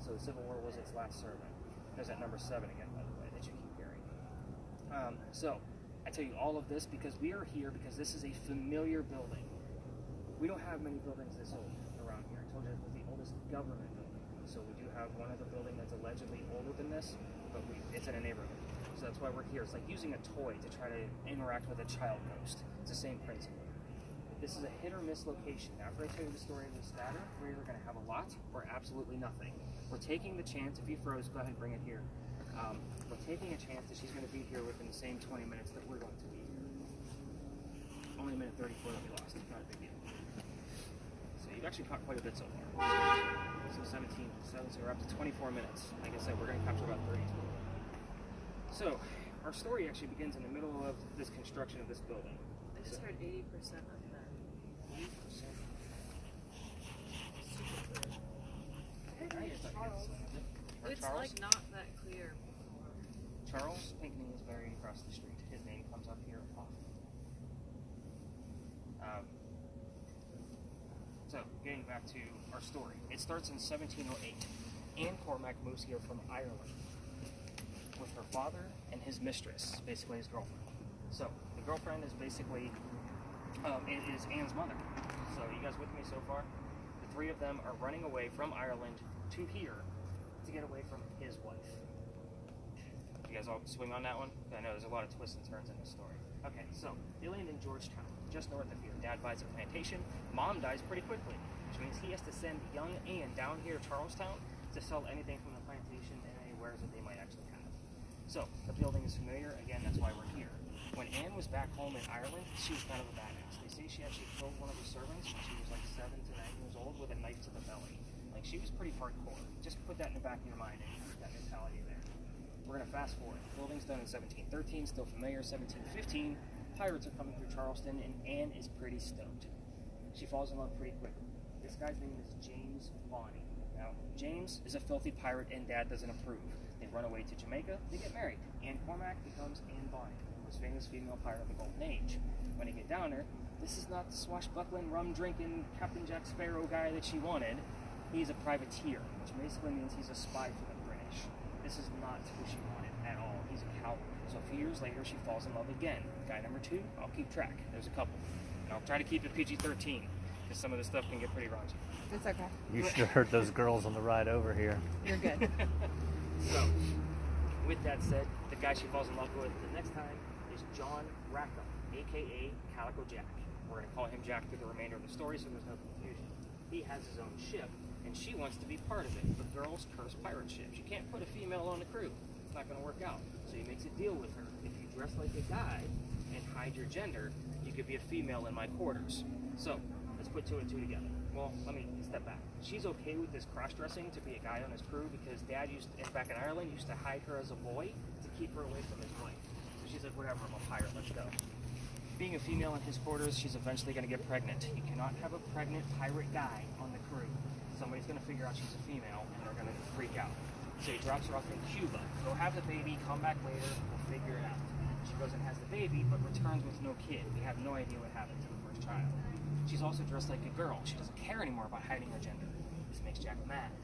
So the Civil War was its last servant. There's that number 7 again, by the way, that you keep hearing. So I tell you all of this because we are here because this is a familiar building. We don't have many buildings this old around here. I told you it was the oldest government building. So we do have one other building that's allegedly older than this, but it's in a neighborhood. So that's why we're here. It's like using a toy to try to interact with a child ghost. It's the same principle. This is a hit or miss location. After I tell you the story of the spatter, we're either going to have a lot or absolutely nothing. We're taking the chance, if you froze, go ahead and bring it here. We're taking a chance that she's going to be here within the same 20 minutes that we're going to be here. Only a minute 34 that we lost. It's not a big deal. So you've actually caught quite a bit so far. So 17, so we're up to 24 minutes. Like I said, we're going to capture about 32. So, our story actually begins in the middle of this construction of this building. I just heard 80% of that. 80%? It's like not that clear. Charles Pinckney is buried across the street. His name comes up here often. So, getting back to our story. It starts in 1708. Anne Cormac moves here from Ireland with her father and his mistress, basically his girlfriend. So, the girlfriend is basically, it is Anne's mother. So, you guys with me so far? The 3 of them are running away from Ireland to here to get away from his wife. You guys all swing on that one? I know there's a lot of twists and turns in this story. Okay, so they land in Georgetown, just north of here. Dad buys a plantation. Mom dies pretty quickly, which means he has to send young Anne down here to Charlestown to sell anything from the plantation and any wares that they might actually have. So the building is familiar. Again, that's why we're here. When Anne was back home in Ireland, she was kind of a badass. They say she actually killed one of her servants when she was like 7 to 9 years old with a knife to the belly. Like, she was pretty hardcore. Just put that in the back of your mind and keep that mentality there. We're going to fast forward. The building's done in 1713, still familiar. 1715, pirates are coming through Charleston, and Anne is pretty stoked. She falls in love pretty quickly. This guy's name is James Bonney. Now, James is a filthy pirate, and Dad doesn't approve. They run away to Jamaica. They get married. Anne Cormac becomes Anne Bonney, the most famous female pirate of the Golden Age. When they get down there, this is not the swashbuckling, rum-drinking Captain Jack Sparrow guy that she wanted. He's a privateer, which basically means he's a spy for the British. This is not who she wanted at all. He's a coward. So a few years later, she falls in love again. Guy number 2, I'll keep track. There's a couple. And I'll try to keep it PG-13, because some of this stuff can get pretty raunchy. It's okay. You should have heard those girls on the ride over here. You're good. So, with that said, the guy she falls in love with the next time is John Rackham, a.k.a. Calico Jack. We're going to call him Jack through the remainder of the story so there's no confusion. He has his own ship, and she wants to be part of it. The girls curse pirate ships. You can't put a female on the crew. It's not going to work out. So he makes a deal with her. If you dress like a guy and hide your gender, you could be a female in my quarters. So, let's put 2 and 2 together. Well, let me step back. She's okay with this cross-dressing to be a guy on his crew because Dad back in Ireland, used to hide her as a boy to keep her away from his wife. So she's like, whatever, I'm a pirate, let's go. Being a female in his quarters, she's eventually going to get pregnant. You cannot have a pregnant pirate guy on the crew. Somebody's going to figure out she's a female, and they're going to freak out. So he drops her off in Cuba. Go have the baby, come back later, we'll figure it out. She goes and has the baby, but returns with no kid. We have no idea what happened to the first child. She's also dressed like a girl. She doesn't care anymore about hiding her gender. This makes Jack mad.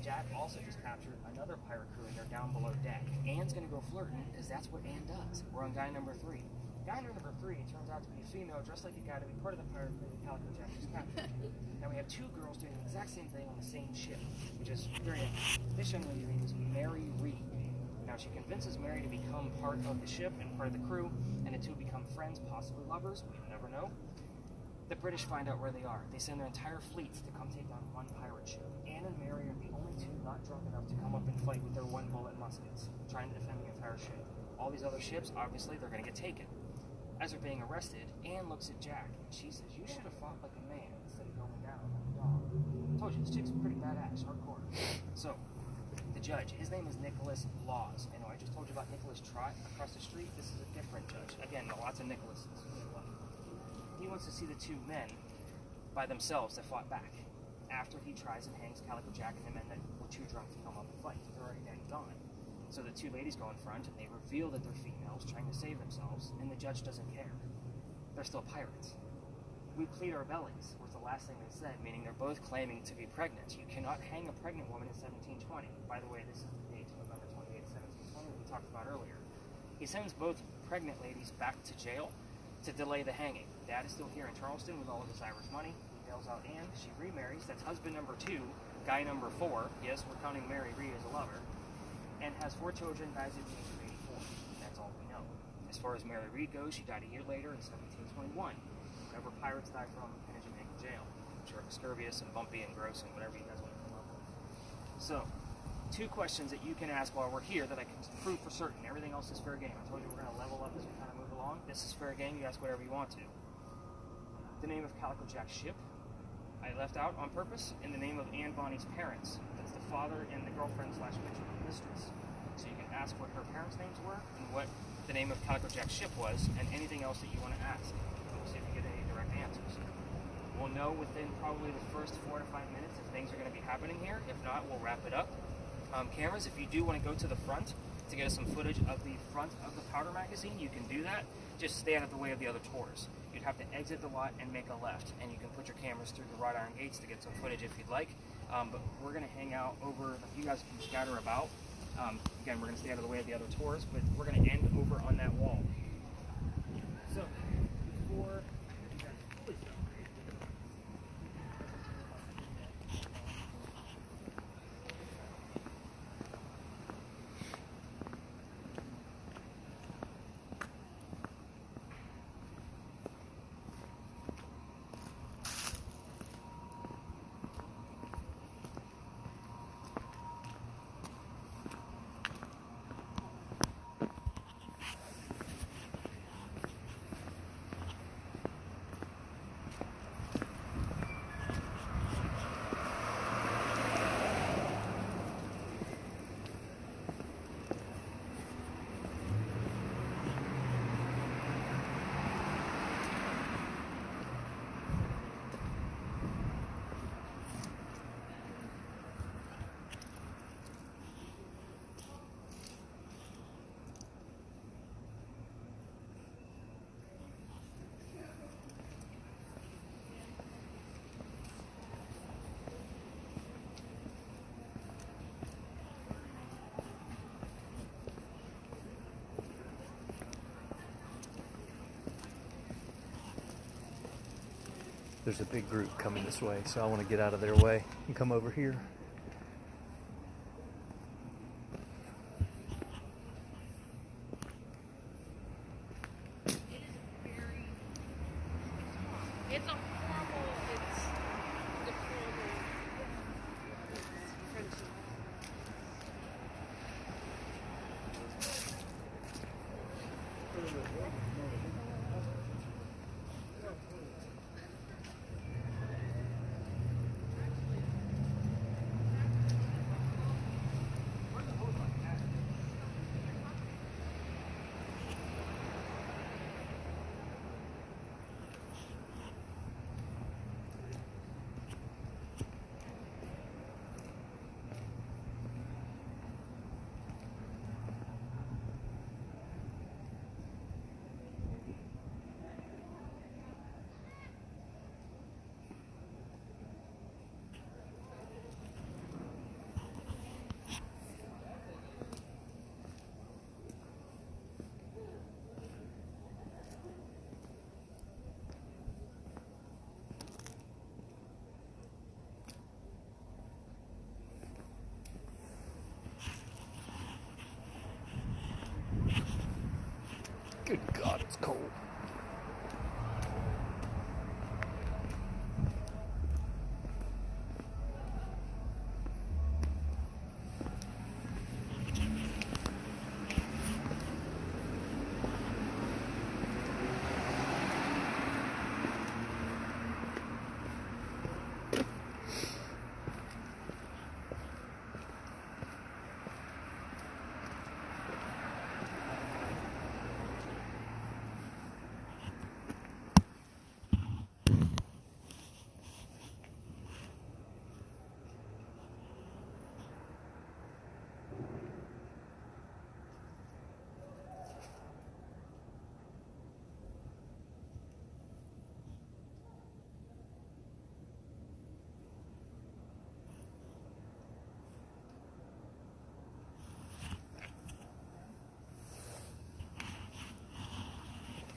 Jack also just captured another pirate crew, and they're down below deck. Anne's going to go flirting, because that's what Anne does. We're on guy number 3. Guy number 3 turns out to be a female dressed like a guy to be part of the pirate crew that Calico Jack just captured. Now we have 2 girls doing the exact same thing on the same ship, which is very interesting. This young lady's name is Mary Reed. Now she convinces Mary to become part of the ship and part of the crew, and the 2 become friends, possibly lovers, we'll never know. The British find out where they are. They send their entire fleets to come take on one pirate ship. Anne and Mary are the only 2 not drunk enough to come up and fight with their 1-bullet muskets, trying to defend the entire ship. All these other ships, obviously, they're going to get taken. As they're being arrested, Anne looks at Jack, and she says, you should have fought like a man instead of going down like a dog. I told you, this chick's pretty badass, hardcore. So, the judge, his name is Nicholas Laws. I know I just told you about Nicholas Trott across the street. This is a different judge. Again, lots of Nicholases. He wants to see the 2 men by themselves that fought back after he tries and hangs Calico Jack and the men that were too drunk to come up and fight. They're already dead and gone. So the 2 ladies go in front and they reveal that they're females trying to save themselves, and the judge doesn't care. They're still pirates. We plead our bellies was the last thing they said, meaning they're both claiming to be pregnant. You cannot hang a pregnant woman in 1720. By the way, this is the date, November 28, 1720, we talked about earlier. He sends both pregnant ladies back to jail to delay the hanging. Dad is still here in Charleston with all of his Irish money. He bails out Anne. She remarries. That's husband number 2, guy number 4. Yes, we're counting Mary Reed as a lover. And has 4 children, dies at the age of 84. That's all we know. As far as Mary Reed goes, she died a year later in 1721. Whatever pirates die from in a Jamaican jail. Which are scurvious and bumpy and gross and whatever you guys want to come up with. So, 2 questions that you can ask while we're here that I can prove for certain. Everything else is fair game. I told you we're going to level up as we kind of move along. This is fair game. You ask whatever you want to. The name of Calico Jack's ship, I left out on purpose, in the name of Anne Bonney's parents. That's the father and the girlfriend / mistress. So you can ask what her parents' names were and what the name of Calico Jack's ship was, and anything else that you want to ask. We'll see if you get any direct answers. We'll know within probably the first 4 to 5 minutes if things are going to be happening here. If not, we'll wrap it up. Cameras, if you do want to go to the front to get us some footage of the front of the powder magazine, you can do that. Just stay out of the way of the other tours. You'd have to exit the lot and make a left, and you can put your cameras through the wrought iron gates to get some footage if you'd like. But we're going to hang out over, you guys can scatter about. Again, we're going to stay out of the way of the other tours, but we're going to end over on that wall. So, before... there's a big group coming this way, so I want to get out of their way and come over here. It's a horrible, it's deplorable. Friendship. Good God, it's cold.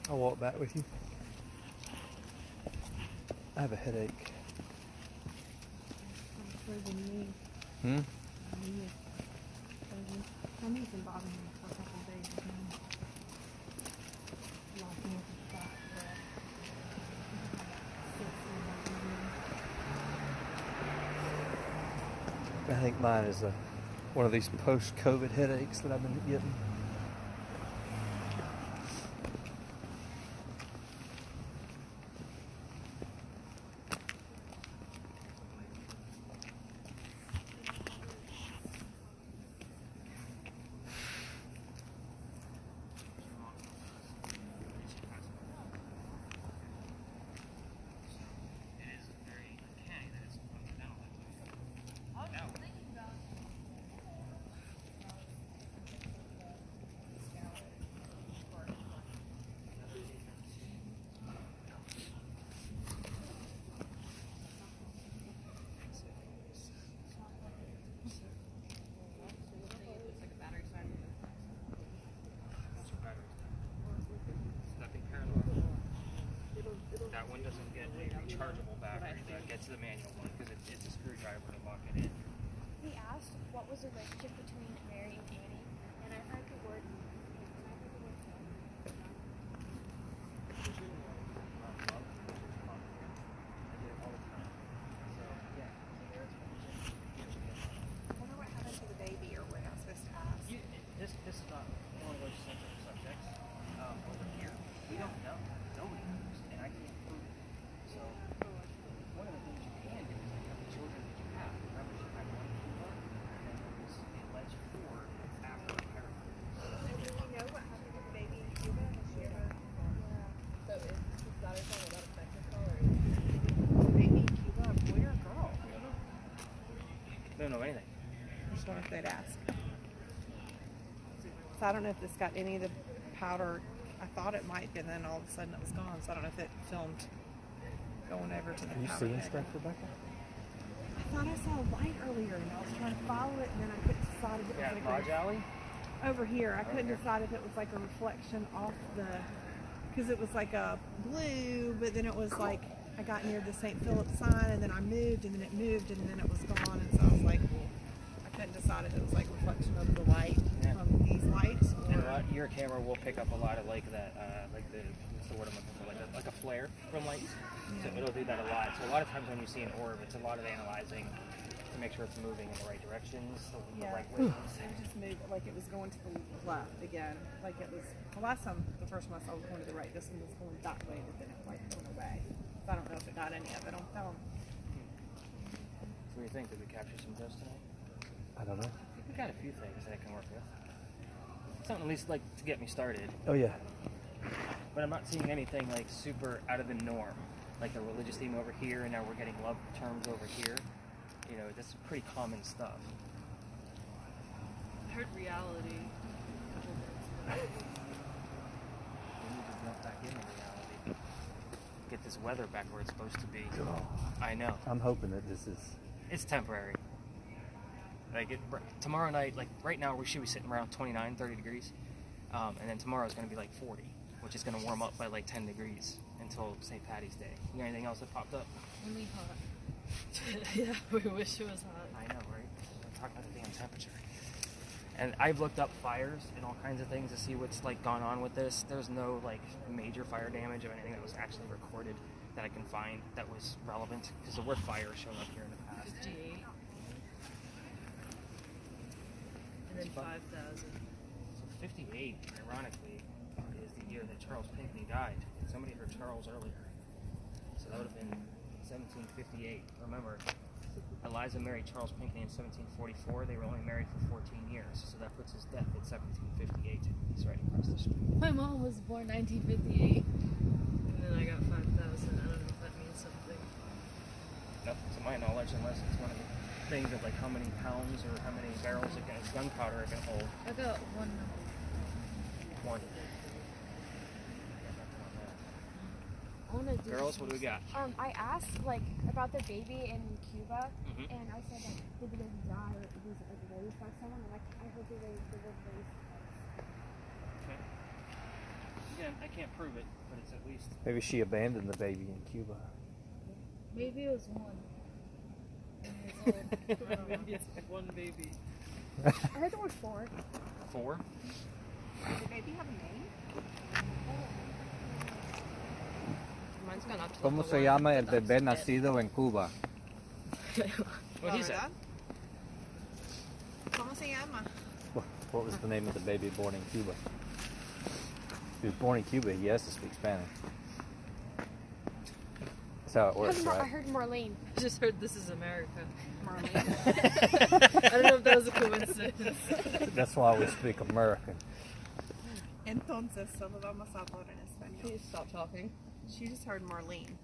I'll walk back with you. I have a headache. Hmm? My knee's been bothering me for a couple of days now. Locking up the back of I think mine is one of these post-COVID headaches that I've been getting. That one doesn't get a rechargeable battery. That gets the manual one because it's a screwdriver to lock it in. He asked what was the relationship between Mary and Annie, and I heard the word. I wonder what happened to the baby, or we're not supposed to ask. This is not one of those sensitive subjects. Over here, we don't know. Nobody knows, and I can't prove it. So, one of the things you can do is like how many children did you have? Remember, she had one keyboard, and then it was alleged 4 after the parent. Do we know what happened to the baby in Cuba? Has she ever? So is his daughter talking about a technical or The baby in Cuba, a boy or a girl? They don't know anything. I just wonder if they'd ask. So I don't know if this got any of the powder. I thought it might, and then all of a sudden it was gone. So I don't know if it filmed going over to the Are you powder seeing keg. stuff, Rebecca? I thought I saw a light earlier, and I was trying to follow it, and then I couldn't decide if it Yeah, was Lodge Alley? over here. I couldn't here. decide if it was like a reflection off the, because it was like a blue, but then it was like I got near the St. Philip sign, and then I moved, and then it moved, and then it was gone. And so I was like, well, I couldn't decide if it was like reflection of the light from these lights, And or your camera will pick up a lot of like that, like the what's the word I'm looking for, like a flare from lights. So it'll do that a lot. So a lot of times when you see an orb, it's a lot of analyzing to make sure it's moving in the right directions, so the right ways. it just moved like it was going to the left again. Like it was the last time, the first one I saw was going to the right. This one was going that way, but then it like went away. So I don't know if it got any of it on film. So what do you think? Did we capture some ghosts tonight? I don't know. I think we got a few things that I can work with. Something at least like to get me started. Oh yeah. But I'm not seeing anything like super out of the norm. Like the religious theme over here, and now we're getting love terms over here. You know, that's pretty common stuff. I heard reality. We need to jump back into reality. Get this weather back where it's supposed to be. Oh, I know. I'm hoping that this is. It's temporary. Like tomorrow night, like right now we should be sitting around 29, 30 degrees. And then tomorrow is going to be like 40, which is going to warm up by like 10 degrees until St. Patty's Day. You got anything else that popped up? Only hot. Yeah, we wish it was hot. I know, right? We're talking about the damn temperature. And I've looked up fires and all kinds of things to see what's like gone on with this. There's no like major fire damage of anything that was actually recorded that I can find that was relevant, because the word fire has shown up here in the past. 58. And then 5,000. So 58, ironically, is the year that Charles Pinckney died. And somebody heard Charles earlier. So that would have been 1758. Remember, Eliza married Charles Pinckney in 1744. They were only married for 14 years. So that puts his death at 1758. He's right across the street. My mom was born 1958. And then I got 5,000. I don't know if that means something. Nothing to my knowledge, unless it's one of the things of like how many pounds or how many barrels of gunpowder it can hold. I got one number. One. I wanna do Girls, what do we got? I asked like about the baby in Cuba, Mhm. and I said like, did the baby die or was it like raised by someone? And like I heard they were raised. Okay. Again, I can't prove it, but it's at least. Maybe she abandoned the baby in Cuba. Maybe it was one. Maybe it's one baby. I heard the word 4. 4. Does the baby have a name? Mine's gone up to ¿Cómo level se 1, llama but el that's bebé it. nacido en Cuba? What he said? ¿Cómo se llama? What was the name of the baby born in Cuba? If he was born in Cuba, he has to speak Spanish. That's how it works, I right? heard Marlene. I just heard this is America. Marlene. I don't know if that was a coincidence. That's why we speak American. Entonces, solo vamos a hablar en español. Please stop talking. She just heard Marlene.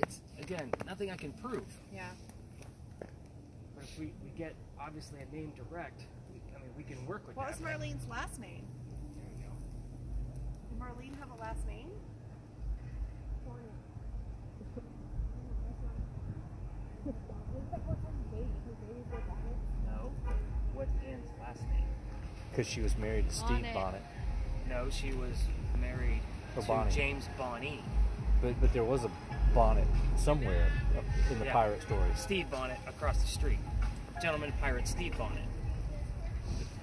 It's, again, nothing I can prove. Yeah. But if we get, obviously, a name direct, we can work with What that. was Marlene's last name? There you go. Did Marlene have a last name? No. What's Ann's last name? Because she was married to Steve Bonnet. Bonnet. No, she was married Oh, to Bonnie. James Bonnie. But there was a Bonnet somewhere in the Yeah. pirate stories. Steve Bonnet across the street. Gentleman pirate Steve Bonnet.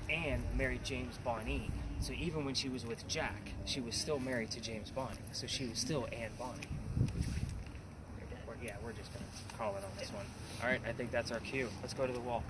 Anne married James Bonnie. So even when she was with Jack, she was still married to James Bonnie. So she was still Anne Bonnie. We're just going to call it on this one. All right, I think that's our cue. Let's go to the wall.